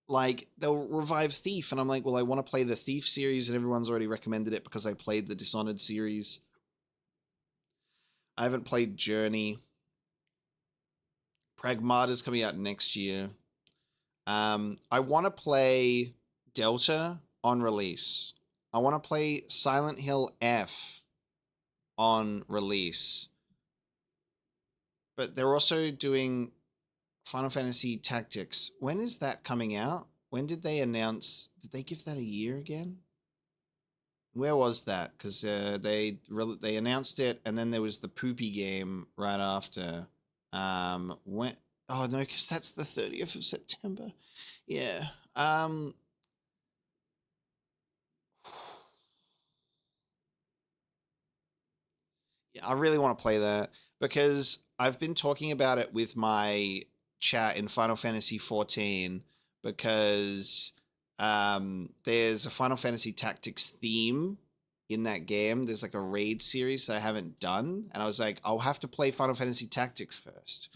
Like, they'll revive Thief, and I'm like, well, I want to play the Thief series, and everyone's already recommended it because I played the Dishonored series. I haven't played Journey. Pragmata's coming out next year. I want to play Delta on release. I want to play Silent Hill F on release. But they're also doing Final Fantasy Tactics. When is that coming out? When did they announce? Did they give that a year again? Where was that? Because they announced it, and then there was the Poopy game right after. When? Oh no, because that's the 30th of September. Yeah. Yeah, I really want to play that because I've been talking about it with my chat in Final Fantasy 14 because there's a Final Fantasy Tactics theme in that game. There's like a raid series that I haven't done, and I was like, I'll have to play Final Fantasy Tactics first.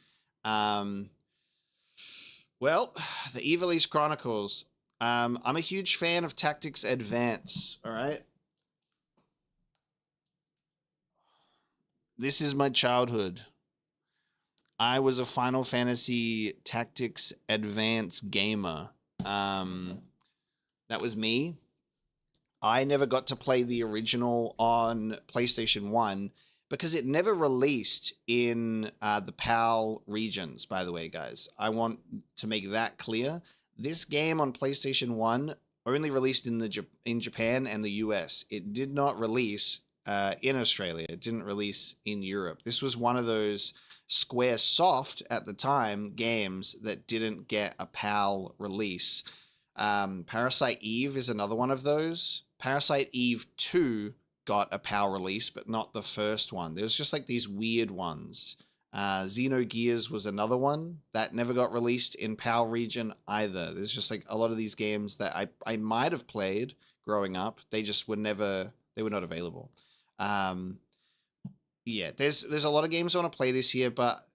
Well, the Ivalice Chronicles. I'm a huge fan of Tactics Advance, all right? This is my childhood. I was a Final Fantasy Tactics Advance gamer. That was me. I never got to play the original on PlayStation 1 because it never released in the PAL regions, by the way, guys. I want to make that clear. This game on PlayStation 1 only released in Japan and the US. It did not release in Australia. It didn't release in Europe. This was one of those Square Soft at the time games that didn't get a PAL release. Parasite Eve is another one of those. Parasite Eve 2 got a PAL release, but not the first one. There's just like these weird ones. Xenogears was another one that never got released in PAL region either. There's just like a lot of these games that I might have played growing up. They just were never, they were not available. Yeah, there's a lot of games I want to play this year, but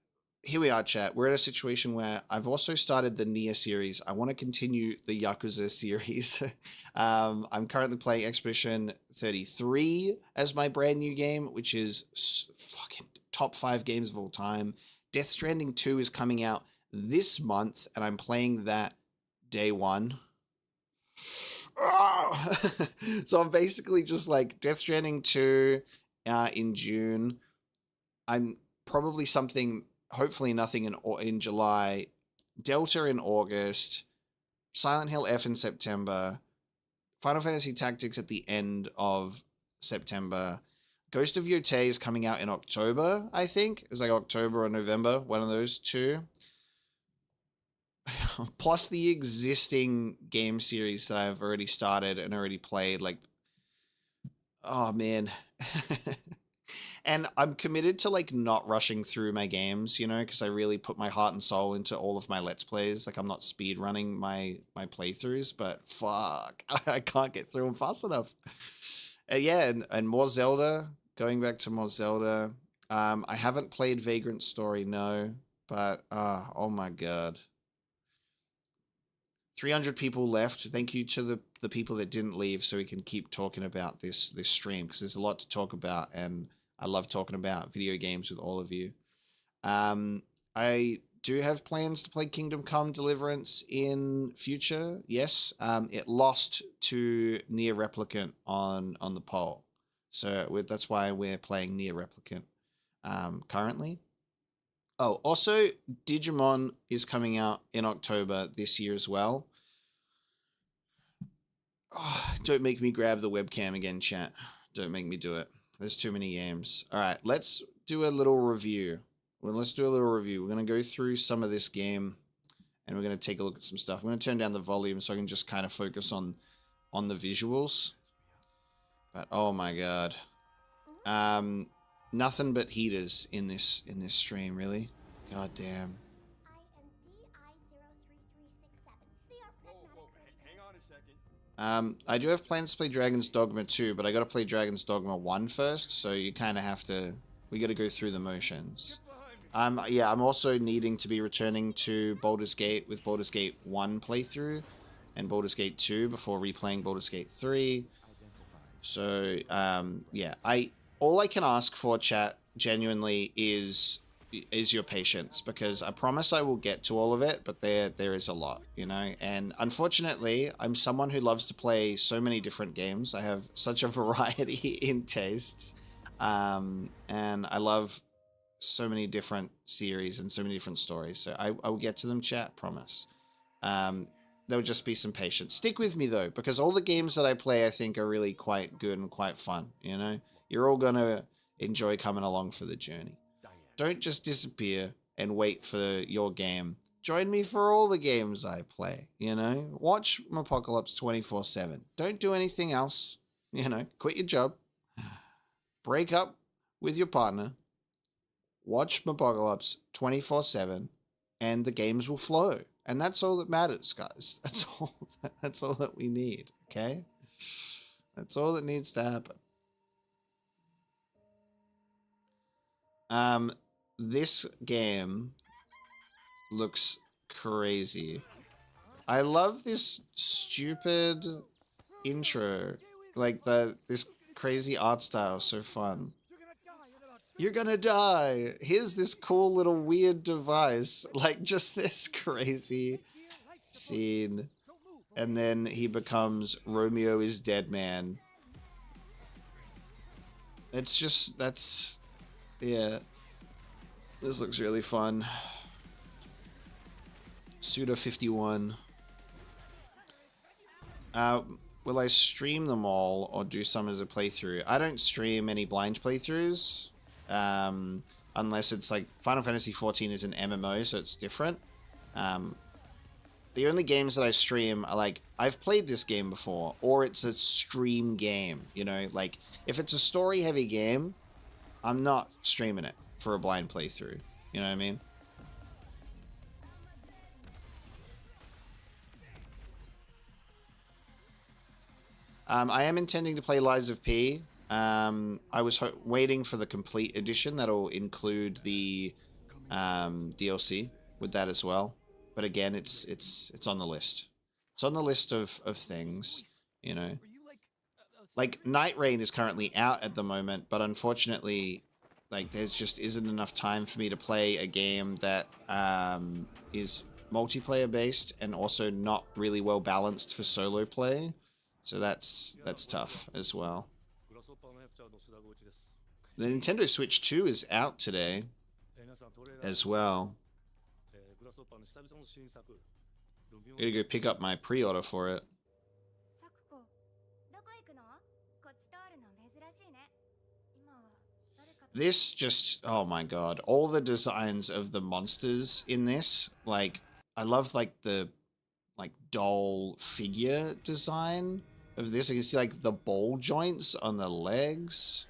here we are, chat. We're at a situation where I've also started the Nioh series. I want to continue the Yakuza series. I'm currently playing Expedition 33 as my brand new game, which is fucking top 5 games of all time. Death Stranding 2 is coming out this month, and I'm playing that day one. So I'm basically just like Death Stranding 2 in June. I'm probably something... Hopefully nothing in July, Delta in August, Silent Hill F in September, Final Fantasy Tactics at the end of September. Ghost of Yotei is coming out in October, I think. It's like October or November, one of those two. Plus the existing game series that I've already started and already played. Like, oh man. And I'm committed to like not rushing through my games, you know, because I really put my heart and soul into all of my Let's Plays. Like I'm not speed running my playthroughs, but fuck, I can't get through them fast enough. Yeah, and more Zelda, going back to more Zelda. I haven't played Vagrant Story, no, but oh my God. 300 people left. Thank you to the people that didn't leave so we can keep talking about this stream because there's a lot to talk about and I love talking about video games with all of you. I do have plans to play Kingdom Come Deliverance in future. Yes, it lost to Nier Replicant on the poll. So that's why we're playing Nier Replicant currently. Oh, also Digimon is coming out in October this year as well. Oh, don't make me grab the webcam again, chat. Don't make me do it. There's too many games. All right, let's do a little review. Well, let's do a little review. We're going to go through some of this game, and we're going to take a look at some stuff. I'm going to turn down the volume so I can just kind of focus on the visuals. But oh my God, nothing but heaters in this stream, really. God damn. I do have plans to play Dragon's Dogma 2, but I got to play Dragon's Dogma 1 first, so you kind of have to... We got to go through the motions. Yeah, I'm also needing to be returning to Baldur's Gate with Baldur's Gate 1 playthrough and Baldur's Gate 2 before replaying Baldur's Gate 3. So, yeah, all I can ask for, chat, genuinely, is your patience, because I promise I will get to all of it, but there is a lot, you know. And unfortunately, I'm someone who loves to play so many different games. I have such a variety in tastes, and I love so many different series and so many different stories. So I will get to them, chat, promise. There'll just be some patience. Stick with me though, because all the games that I play I think are really quite good and quite fun, you know. You're all gonna enjoy coming along for the journey. Don't just disappear and wait for your game. Join me for all the games I play, you know? Watch Mapocolops 24/7. Don't do anything else, you know? Quit your job. Break up with your partner. Watch Mapocolops 24/7 and the games will flow. And that's all that matters, guys. That's all that we need, okay? That's all that needs to happen. This game looks crazy. I love this stupid intro. Like this crazy art style, so fun. You're gonna die. Here's this cool little weird device. Like just this crazy scene. And then he becomes Romeo is Dead Man. It's just, yeah. This looks really fun. Suda 51. Will I stream them all or do some as a playthrough? I don't stream any blind playthroughs. Unless it's like Final Fantasy XIV is an MMO, so it's different. The only games that I stream are like, I've played this game before, or it's a stream game, you know, like if it's a story heavy game, I'm not streaming it for a blind playthrough, you know what I mean? I am intending to play Lies of P. I was waiting for the complete edition that'll include the DLC with that as well. But again, it's on the list. It's on the list of things, you know. Like Night Rain is currently out at the moment, but unfortunately, like there's just isn't enough time for me to play a game that is multiplayer based and also not really well balanced for solo play. So that's tough as well. The Nintendo Switch 2 is out today as well. Gotta go pick up my pre-order for it. This just, oh my god, all the designs of the monsters in this, like, I love like the doll figure design of this. You can see like the ball joints on the legs.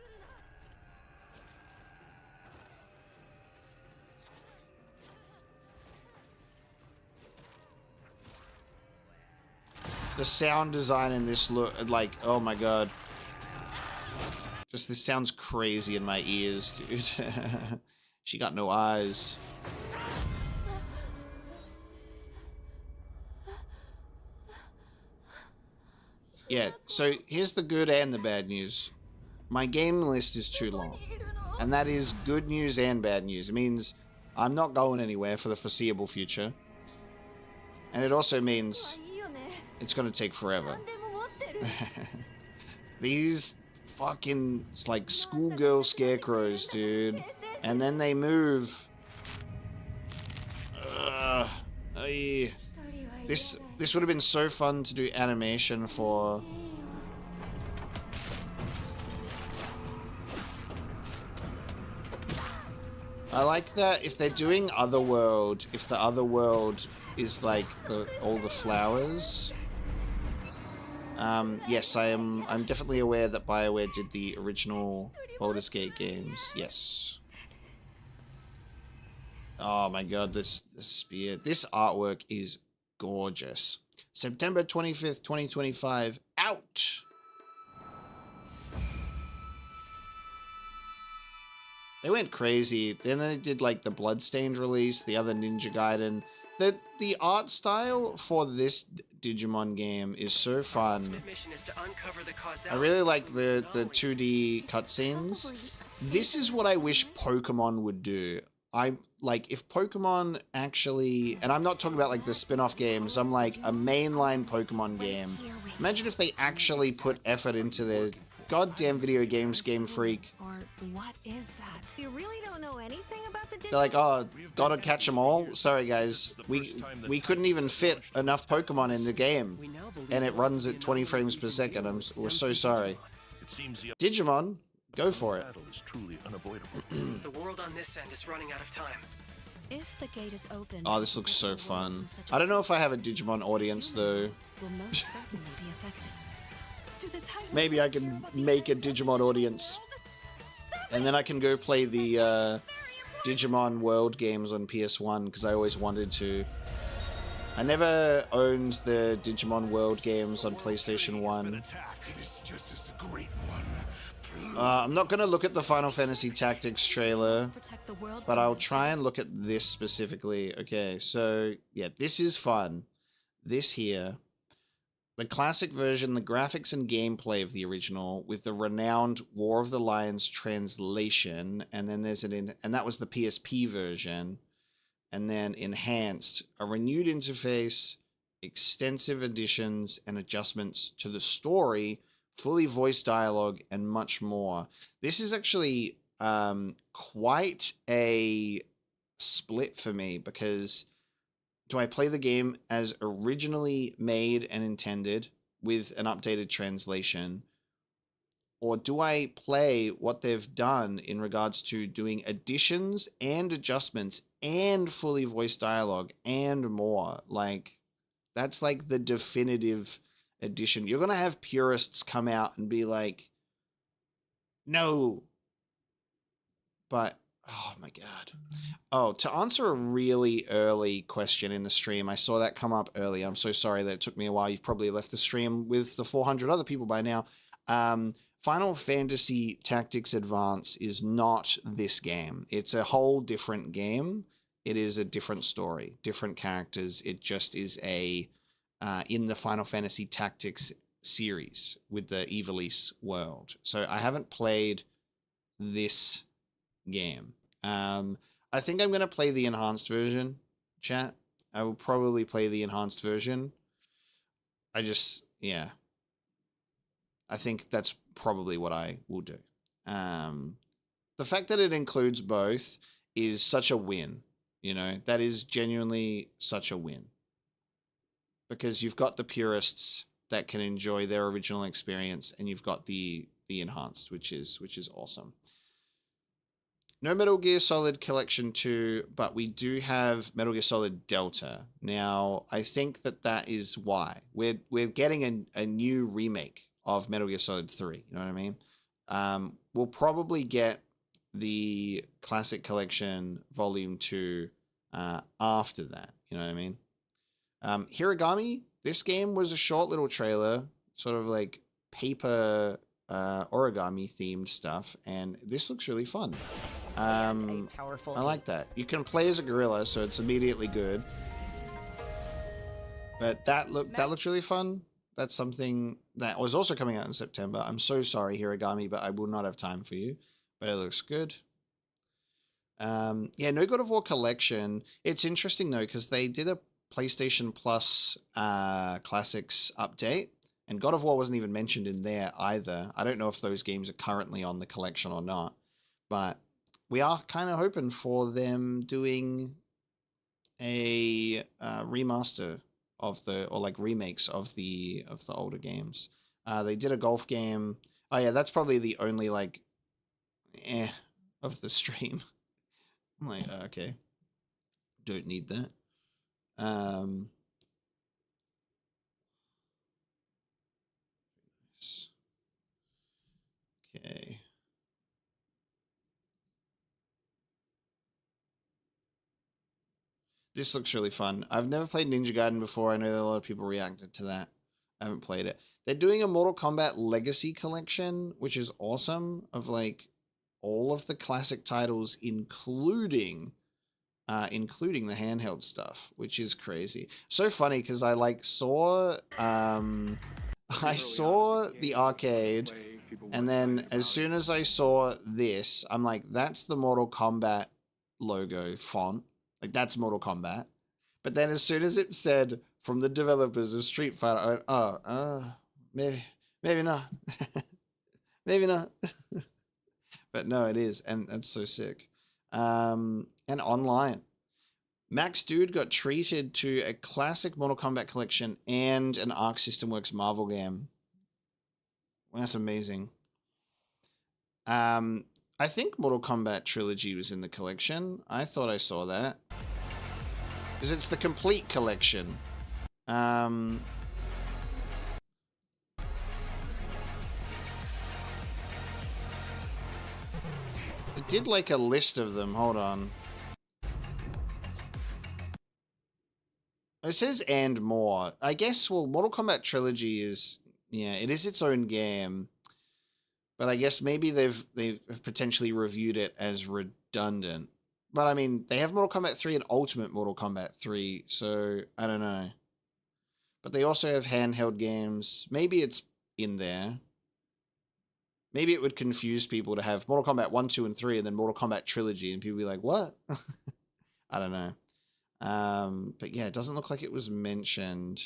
The sound design in this look like, oh my god. Just this sounds crazy in my ears, dude. She got no eyes. Yeah, so here's the good and the bad news. My game list is too long. And that is good news and bad news. It means I'm not going anywhere for the foreseeable future. And it also means it's going to take forever. These fucking, it's like schoolgirl scarecrows, dude. And then they move. This would have been so fun to do animation for. I like that if they're doing Otherworld, if the Otherworld is like all the flowers. Yes, I'm definitely aware that BioWare did the original Baldur's Gate games. Yes. Oh my god, this spear. This artwork is gorgeous. September 25th, 2025. Out! They went crazy. Then they did like the Bloodstained release, the other Ninja Gaiden. The art style for this Digimon game is so fun. I really like the 2D cutscenes. This is what I wish Pokemon would do. Like if Pokemon actually, and I'm not talking about like the spin-off games, I'm like a mainline Pokemon game. Imagine if they actually put effort into their goddamn video games, Game Freak. Or what is that? You really don't know anything about the They're like, oh, gotta catch them all. Sorry guys, we couldn't even fit enough Pokemon in the game, and it runs at 20 frames per second. We're so sorry. Digimon, go for it. The world on this end is running out of time. If the gate is open, Oh, this looks so fun. I don't know if I have a Digimon audience though. will most certainly be affected. Maybe I can make a Digimon audience. And then I can go play the Digimon World games on PS1 because I always wanted to. I never owned the Digimon World games on PlayStation 1. I'm not going to look at the Final Fantasy Tactics trailer, but I'll try and look at this specifically. Okay, so yeah, this is fun. This here, the classic version, the graphics and gameplay of the original with the renowned War of the Lions translation, and then there's and that was the PSP version, and then enhanced, a renewed interface, extensive additions and adjustments to the story, fully voiced dialogue, and much more. This is actually quite a split for me, because do I play the game as originally made and intended with an updated translation, or do I play what they've done in regards to doing additions and adjustments and fully voiced dialogue and more? Like, that's like the definitive edition. You're going to have purists come out and be like, no. But, oh my God. Oh, to answer a really early question in the stream, I saw that come up early. I'm so sorry that it took me a while. You've probably left the stream with the 400 other people by now. Final Fantasy Tactics Advance is not this game. It's a whole different game. It is a different story, different characters. It just is a in the Final Fantasy Tactics series with the Ivalice world. So I haven't played this game. I think I'm going to play the enhanced version, chat. I will probably play the enhanced version. Yeah. I think that's probably what I will do. The fact that it includes both is such a win. You know, that is genuinely such a win. Because you've got the purists that can enjoy their original experience, and you've got the enhanced, which is awesome. No Metal Gear Solid Collection 2, but we do have Metal Gear Solid Delta. Now, I think that is why. We're getting a new remake of Metal Gear Solid 3, you know what I mean? We'll probably get the Classic Collection Volume 2 after that, you know what I mean? Hirogami, this game was a short little trailer, sort of like paper origami themed stuff, and this looks really fun. I like that. You can play as a gorilla, so it's immediately good. But that looks really fun. That's something that was also coming out in September. I'm so sorry, Hirogami, but I will not have time for you. But it looks good. Yeah, no God of War Collection. It's interesting, though, because they did a PlayStation Plus Classics update, and God of War wasn't even mentioned in there either. I don't know if those games are currently on the collection or not, but we are kind of hoping for them doing a remaster of or like remakes of the older games. They did a golf game. Oh yeah, that's probably the only like of the stream. I'm like, okay, don't need that. Okay. This looks really fun. I've never played Ninja Gaiden before. I know that a lot of people reacted to that. I haven't played it. They're doing a Mortal Kombat Legacy collection, which is awesome, of like all of the classic titles, including the handheld stuff, which is crazy. So funny because I like saw I saw the arcade, and then as soon as I saw this, I'm like, that's the Mortal Kombat logo font. Like, that's Mortal Kombat. But then as soon as it said from the developers of Street Fighter, I went, maybe not. Maybe not. But no, it is. And that's so sick. And online. Max Dude got treated to a classic Mortal Kombat collection and an Arc System Works Marvel game. Well, that's amazing. I think Mortal Kombat Trilogy was in the collection. I thought I saw that. Because it's the complete collection. It did like a list of them. Hold on. It says and more. I guess, well, Mortal Kombat Trilogy is, yeah, it is its own game. But I guess maybe they've potentially reviewed it as redundant. But I mean, they have Mortal Kombat 3 and Ultimate Mortal Kombat 3, so I don't know. But they also have handheld games. Maybe it's in there. Maybe it would confuse people to have Mortal Kombat 1, 2, and 3 and then Mortal Kombat Trilogy, and people be like, what? I don't know. But yeah, it doesn't look like it was mentioned.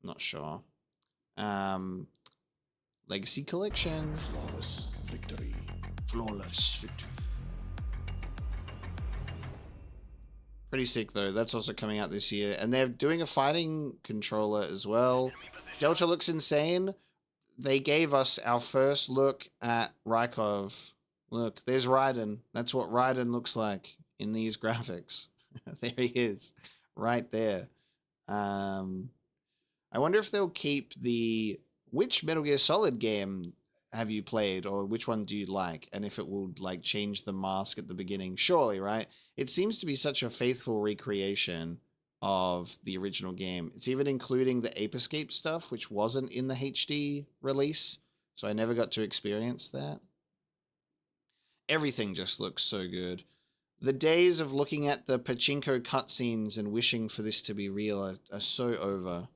Not sure. Legacy Collection. Flawless victory. Flawless victory. Pretty sick though. That's also coming out this year. And they're doing a fighting controller as well. Delta looks insane. They gave us our first look at Rykov. Look, there's Raiden. That's what Raiden looks like in these graphics. There he is. Right there. I wonder if they'll keep the... Which Metal Gear Solid game have you played, or which one do you like? And if it will like change the mask at the beginning, surely, right? It seems to be such a faithful recreation of the original game. It's even including the Ape Escape stuff, which wasn't in the HD release, so I never got to experience that. Everything just looks so good. The days of looking at the pachinko cutscenes and wishing for this to be real are so over,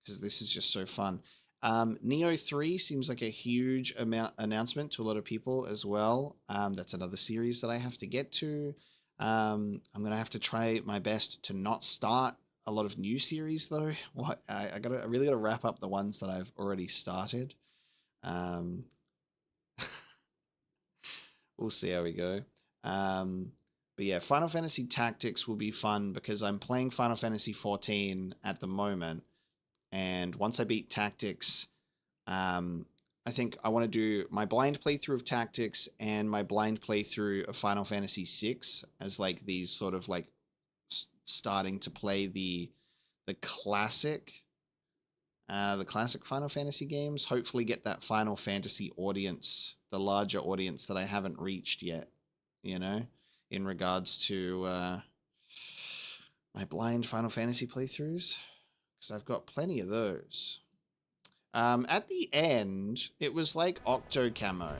because this is just so fun. Nioh 3 seems like a huge announcement to a lot of people as well. That's another series that I have to get to. I'm going to have to try my best to not start a lot of new series though. I really got to wrap up the ones that I've already started. We'll see how we go. But yeah, Final Fantasy Tactics will be fun because I'm playing Final Fantasy 14 at the moment. And once I beat Tactics, I think I want to do my blind playthrough of Tactics and my blind playthrough of Final Fantasy 6 as like these sort of like starting to play the classic Final Fantasy games. Hopefully get that Final Fantasy audience, the larger audience that I haven't reached yet, you know, in regards to my blind Final Fantasy playthroughs. I've got plenty of those. At the end, it was like Octo Camo.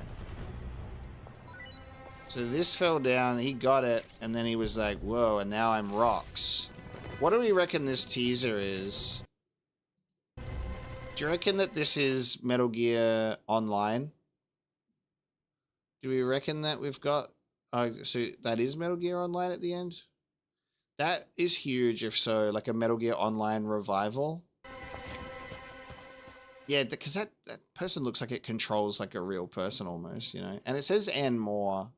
So this fell down, he got it, and then he was like, whoa, and now I'm Rocks. What do we reckon this teaser is? Do you reckon that this is Metal Gear Online? Do we reckon that we've got... so that is Metal Gear Online at the end? That is huge, if so, like a Metal Gear Online revival. Yeah, because that person looks like it controls like a real person almost, you know? And it says and more.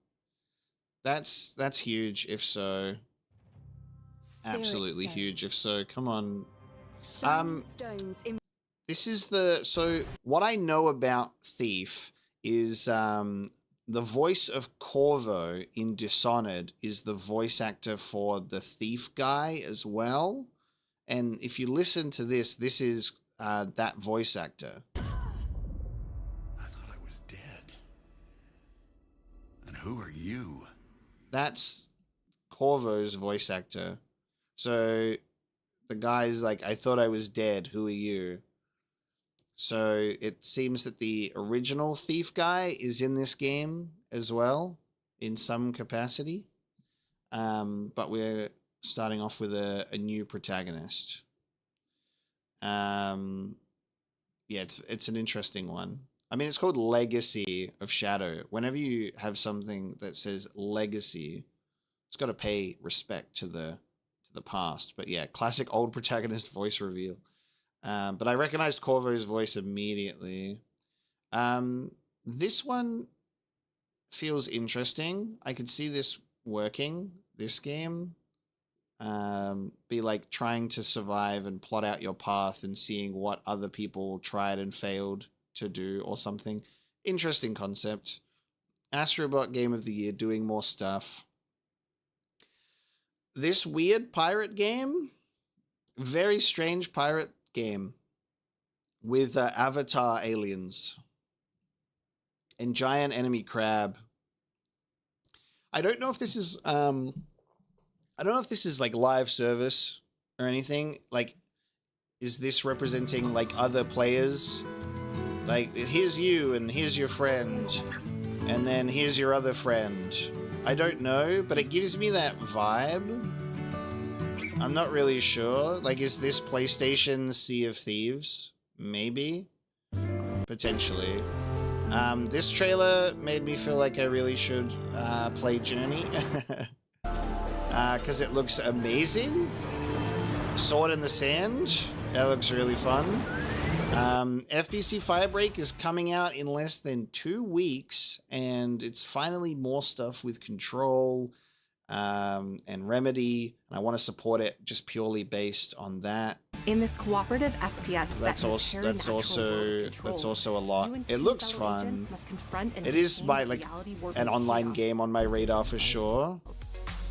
That's huge, if so. Absolutely huge, if so. Come on. This is the... So, what I know about Thief is... the voice of Corvo in Dishonored is the voice actor for the thief guy as well. And if you listen to this, this is that voice actor. I thought I was dead. And who are you? That's Corvo's voice actor. So the guy's like, I thought I was dead. Who are you? So it seems that the original thief guy is in this game as well, in some capacity. But we're starting off with a new protagonist. Yeah, it's an interesting one. I mean, it's called Legacy of Shadow. Whenever you have something that says Legacy, it's got to pay respect to the past. But yeah, classic old protagonist voice reveal. But I recognized Corvo's voice immediately. This one feels interesting. I could see this working, this game. Be like trying to survive and plot out your path and seeing what other people tried and failed to do or something. Interesting concept. Astro Bot Game of the Year, doing more stuff. This weird pirate game, very strange pirate game with avatar aliens. and giant enemy crab. I don't know if this is like live service or anything. Like, is this representing like other players? Like, here's you and here's your friend, and then here's your other friend. I don't know, but it gives me that vibe. I'm not really sure. Like, is this PlayStation Sea of Thieves? Maybe. Potentially. This trailer made me feel like I really should play Journey. Because it looks amazing. Sword in the Sand. That looks really fun. FBC Firebreak is coming out in less than 2 weeks, and it's finally more stuff with Control and Remedy, and I want to support it just purely based on that. In this cooperative FPS set That's also a lot. It looks fun. It is an online game on my radar for sure.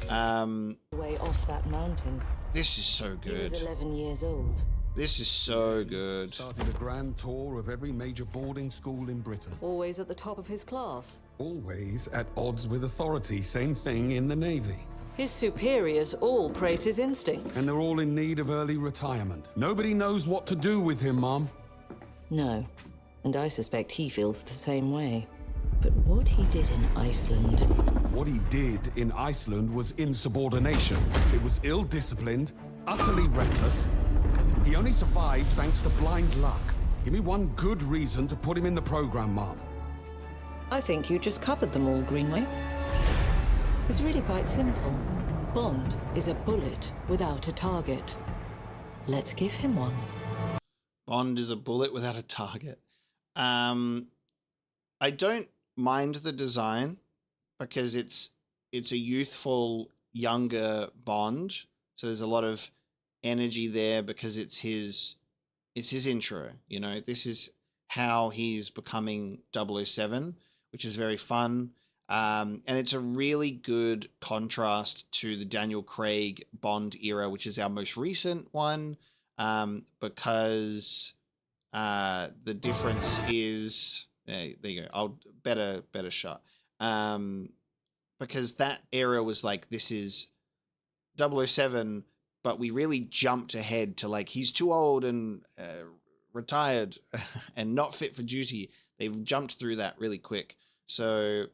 Way off that mountain. This is so good. He was 11 years old. This is so good. Started a grand tour of every major boarding school in Britain. Always at the top of his class. Always at odds with authority. Same thing in the Navy. His superiors all praise his instincts. And they're all in need of early retirement. Nobody knows what to do with him, Mom. No. And I suspect he feels the same way. But what he did in Iceland... What he did in Iceland was insubordination. It was ill-disciplined, utterly reckless. He only survived thanks to blind luck. Give me one good reason to put him in the program, Mom. I think you just covered them all, Greenway. It's really quite simple. Bond is a bullet without a target. Let's give him one. Bond is a bullet without a target. I don't mind the design because it's a youthful, younger Bond. So there's a lot of energy there because it's his intro. You know, this is how he's becoming 007, which is very fun. And it's a really good contrast to the Daniel Craig Bond era, which is our most recent one, because the difference is there you go. Better shot. Because that era was like, this is 007, but we really jumped ahead to like, he's too old and retired and not fit for duty. They've jumped through that really quick. So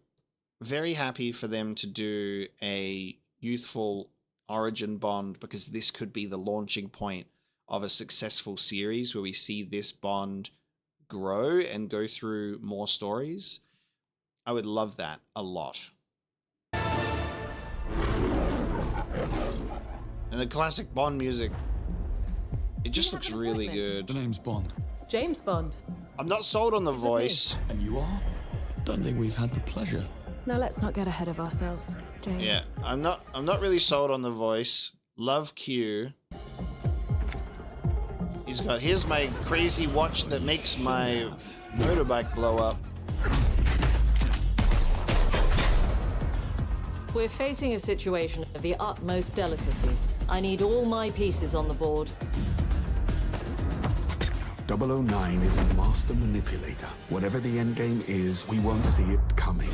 very happy for them to do a youthful origin Bond, because this could be the launching point of a successful series where we see this Bond grow and go through more stories. I would love that a lot. And the classic Bond music, it just looks really good. The name's Bond. James Bond. I'm not sold on the voice. And you are? Don't think we've had the pleasure. Now let's not get ahead of ourselves, James. Yeah, I'm not really sold on the voice. Love Q. Here's my crazy watch that makes my motorbike blow up. We're facing a situation of the utmost delicacy. I need all my pieces on the board. 009 is a master manipulator. Whatever the endgame is, we won't see it coming.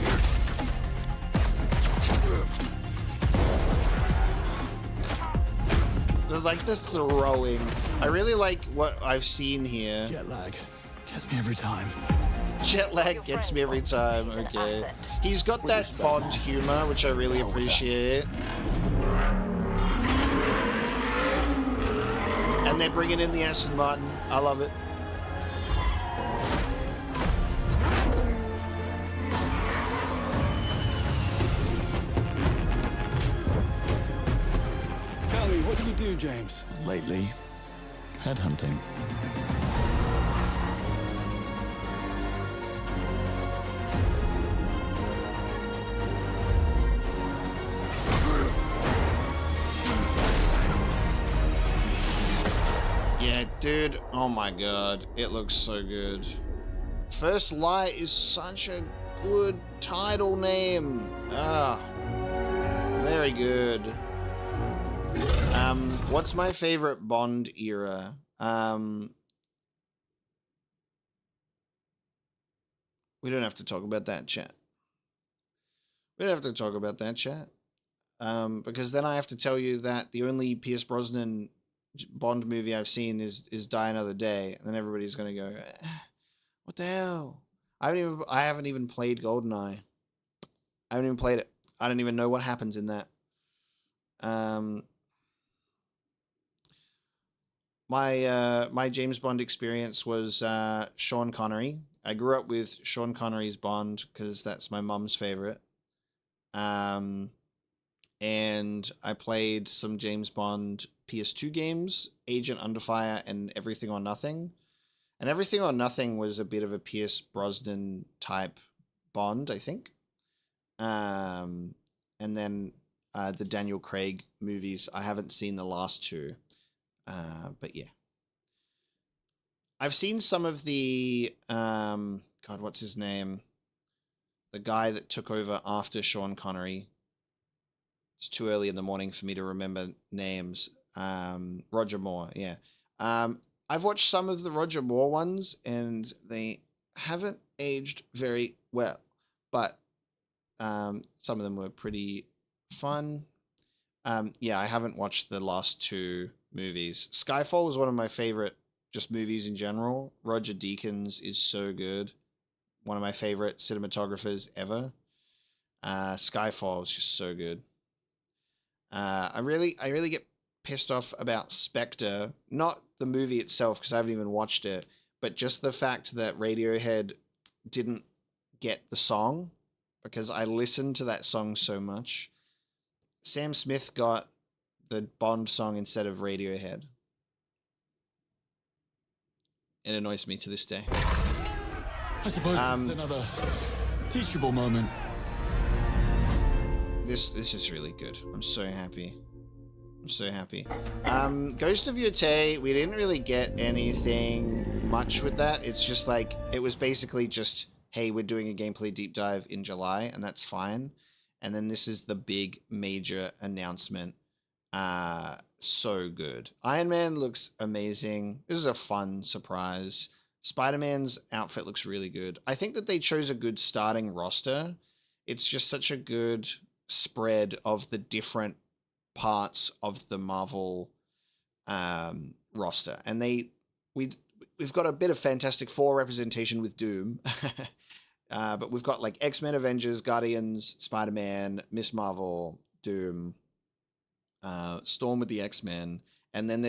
Like the throwing. I really like what I've seen here. Jet lag gets me every time. Jet lag gets me every time, okay. He's got that Bond humor, which I really appreciate. And they're bringing in the Aston Martin. I love it. Tell me, what do you do, James? Lately, headhunting. Yeah, dude. Oh my god. It looks so good. First Light is such a good title name. Ah. Very good. What's my favorite Bond era? We don't have to talk about that, chat. We don't have to talk about that, chat. Because then I have to tell you that the only Pierce Brosnan Bond movie I've seen is Die Another Day, and then everybody's gonna go, what the hell? I haven't even played GoldenEye. I haven't even played it. I don't even know what happens in that. My James Bond experience was Sean Connery. I grew up with Sean Connery's Bond because that's my mum's favorite. And I played some James Bond PS2 games, Agent Under Fire and Everything or Nothing. And Everything or Nothing was a bit of a Pierce Brosnan type Bond, I think. And then the Daniel Craig movies. I haven't seen the last two. But yeah. I've seen some of the, God, what's his name? The guy that took over after Sean Connery. It's too early in the morning for me to remember names. Roger Moore, yeah. I've watched some of the Roger Moore ones, and they haven't aged very well. But some of them were pretty fun. Yeah, I haven't watched the last two movies. Skyfall was one of my favorite just movies in general. Roger Deakins is so good. One of my favorite cinematographers ever. Skyfall is just so good. I really get pissed off about Spectre, not the movie itself because I haven't even watched it, but just the fact that Radiohead didn't get the song because I listened to that song so much. Sam Smith got the Bond song instead of Radiohead. It annoys me to this day. I suppose it's another teachable moment. This is really good. I'm so happy. I'm so happy. Ghost of Yotei, we didn't really get anything much with that. It's just like, it was basically just, hey, we're doing a gameplay deep dive in July, and that's fine. And then this is the big major announcement. So good. Iron Man looks amazing. This is a fun surprise. Spider-Man's outfit looks really good. I think that they chose a good starting roster. It's just such a good spread of the different parts of the Marvel roster. And we've got a bit of Fantastic Four representation with Doom. But we've got like X-Men, Avengers, Guardians, Spider-Man, Miss Marvel, Doom, Storm with the X-Men, and then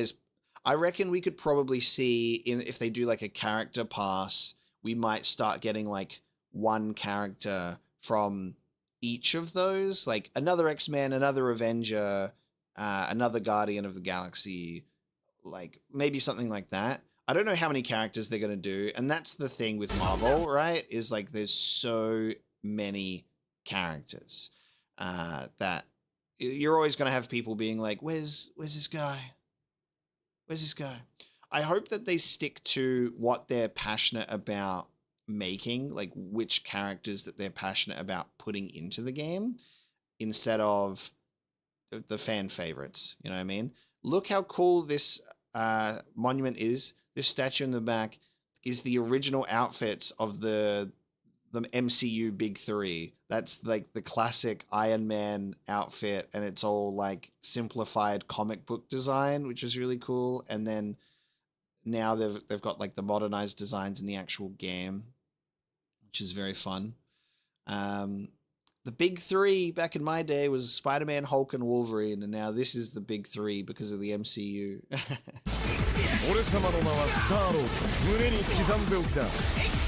I reckon we could probably see if they do like a character pass, we might start getting like one character from each of those, like another X-Men, another Avenger, another Guardian of the Galaxy, like maybe something like that. I don't know how many characters they're going to do, and that's the thing with Marvel, right? Is like there's so many characters that you're always going to have people being like, where's this guy? Where's this guy? I hope that they stick to what they're passionate about making, like which characters that they're passionate about putting into the game instead of the fan favorites. You know what I mean? Look how cool this monument is. This statue in the back is the original outfits of the MCU Big Three. That's like the classic Iron Man outfit, and it's all like simplified comic book design, which is really cool. And then now they've got like the modernized designs in the actual game, which is very fun. The Big Three back in my day was Spider-Man, Hulk, and Wolverine, and now this is the Big Three because of the MCU.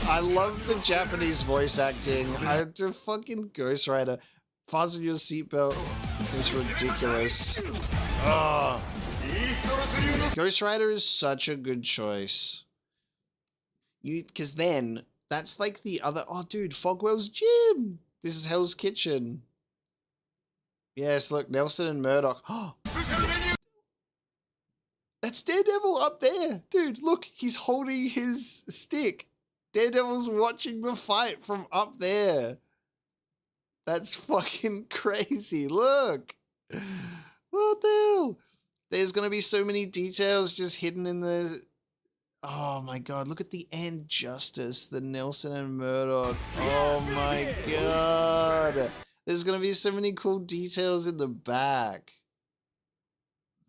I love the Japanese voice acting. The fucking Ghost Rider. Fasten your seatbelt. It's ridiculous. Oh. Ghost Rider is such a good choice. Because then, that's like the other... Oh, dude, Fogwell's Gym. This is Hell's Kitchen. Yes, look, Nelson and Murdoch. That's Daredevil up there. Dude, look, he's holding his stick. Daredevil's watching the fight from up there. That's fucking crazy. Look. What the hell? There's going to be so many details just hidden in the Oh my god, look at the end justice, the Nelson and Murdoch. Oh my god. There's gonna be so many cool details in the back.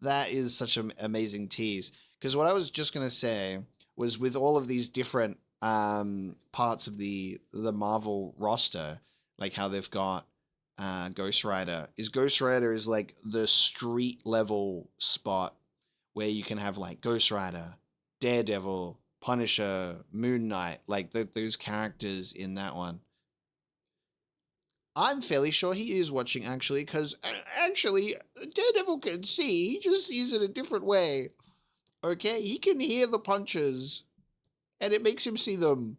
That is such an amazing tease. Because what I was just gonna say was with all of these different parts of the Marvel roster, like how they've got Ghost Rider is like the street level spot where you can have like Ghost Rider, Daredevil, Punisher, Moon Knight, like those characters in that one. I'm fairly sure he is watching, actually, because actually Daredevil can see. He just sees it a different way. Okay, he can hear the punches, and it makes him see them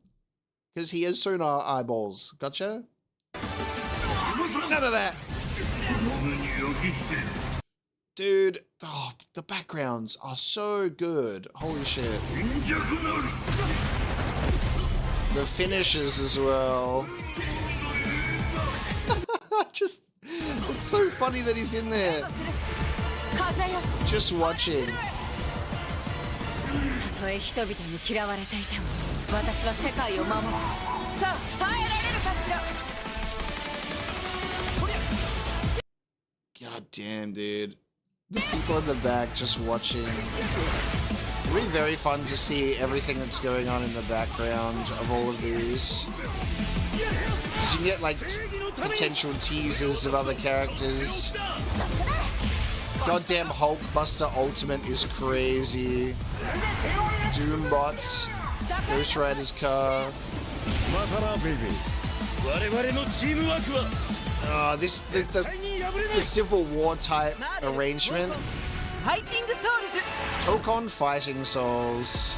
because he has sonar eyeballs. Gotcha? None of that. Dude, oh, the backgrounds are so good. Holy shit. The finishes as well. Just, it's so funny that he's in there. Just watching. God damn, dude. The people in the back just watching. It'll be very fun to see everything that's going on in the background of all of these. Because you can get like potential teasers of other characters. Goddamn Hulkbuster Ultimate is crazy. Doombots. Ghost Rider's car. The Civil War type arrangement. Tokon Fighting Souls.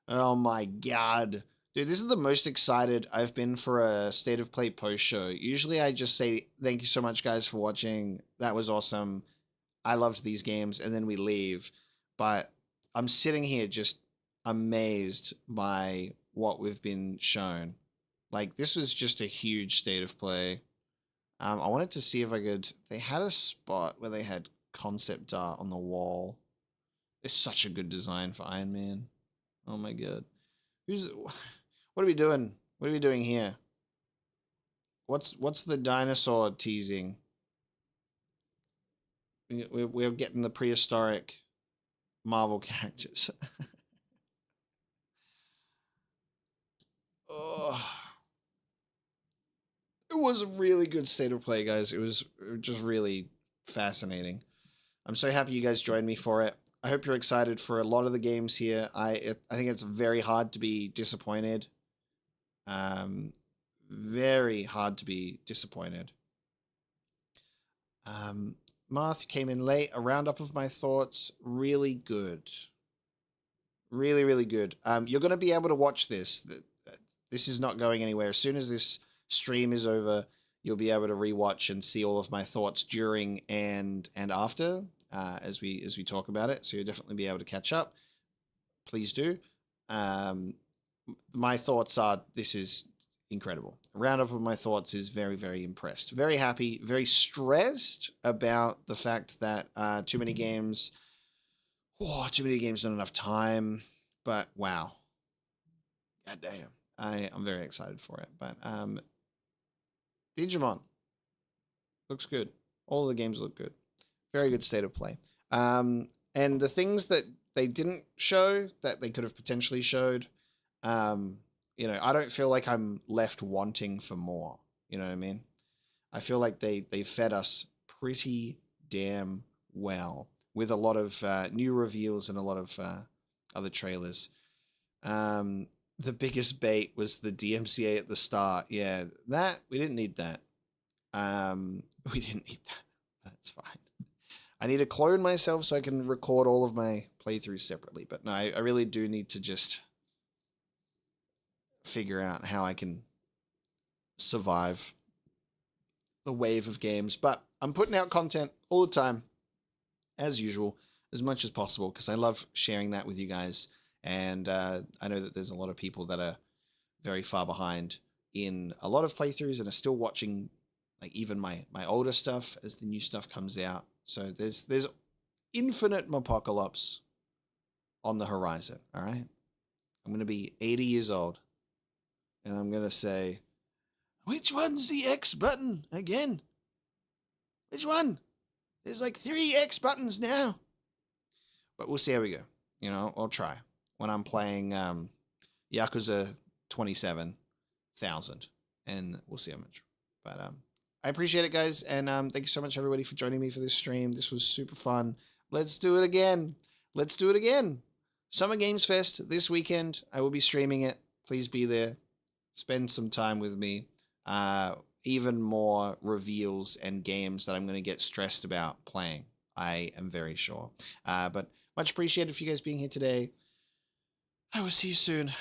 Oh my god. Dude, this is the most excited I've been for a State of Play post show. Usually I just say, thank you so much guys for watching. That was awesome. I loved these games, and then we leave. But I'm sitting here just amazed by what we've been shown. Like, this was just a huge State of Play. I wanted to see if I could... They had a spot where they had concept art on the wall. It's such a good design for Iron Man. Oh my god. What are we doing? What are we doing here? What's the dinosaur teasing? We're getting the prehistoric Marvel characters. Oh. It was a really good State of Play, guys. It was just really fascinating. I'm so happy you guys joined me for it. I hope you're excited for a lot of the games here. I think it's very hard to be disappointed. Very hard to be disappointed. Marth came in late. A roundup of my thoughts. Really good. Really, really good. You're going to be able to watch this. This is not going anywhere. As soon as this stream is over, you'll be able to rewatch and see all of my thoughts during and after as we talk about it. So you'll definitely be able to catch up. Please do. My thoughts are, this is incredible. A roundup of my thoughts is very, very impressed. Very happy, very stressed about the fact that too many games, not enough time, but wow. God damn. I'm very excited for it. But Digimon looks good. All the games look good. Very good State of Play. And the things that they didn't show that they could have potentially showed, you know, I don't feel like I'm left wanting for more. You know what I mean? I feel like they fed us pretty damn well with a lot of new reveals and a lot of other trailers. The biggest bait was the DMCA at the start. Yeah, we didn't need that. We didn't need that. That's fine. I need to clone myself so I can record all of my playthroughs separately. But no, I really do need to just figure out how I can survive the wave of games. But I'm putting out content all the time, as usual, as much as possible, because I love sharing that with you guys. And I know that there's a lot of people that are very far behind in a lot of playthroughs and are still watching, like, even my older stuff as the new stuff comes out. So there's infinite Mapocolops on the horizon, all right? I'm going to be 80 years old. And I'm going to say, which one's the X button again? Which one? There's like 3 X buttons now. But we'll see how we go. You know, I'll try. When I'm playing Yakuza 27,000. And we'll see how much. But I appreciate it, guys. And thank you so much, everybody, for joining me for this stream. This was super fun. Let's do it again. Let's do it again. Summer Games Fest this weekend. I will be streaming it. Please be there. Spend some time with me. Even more reveals and games that I'm going to get stressed about playing. I am very sure. But much appreciated for you guys being here today. I will see you soon.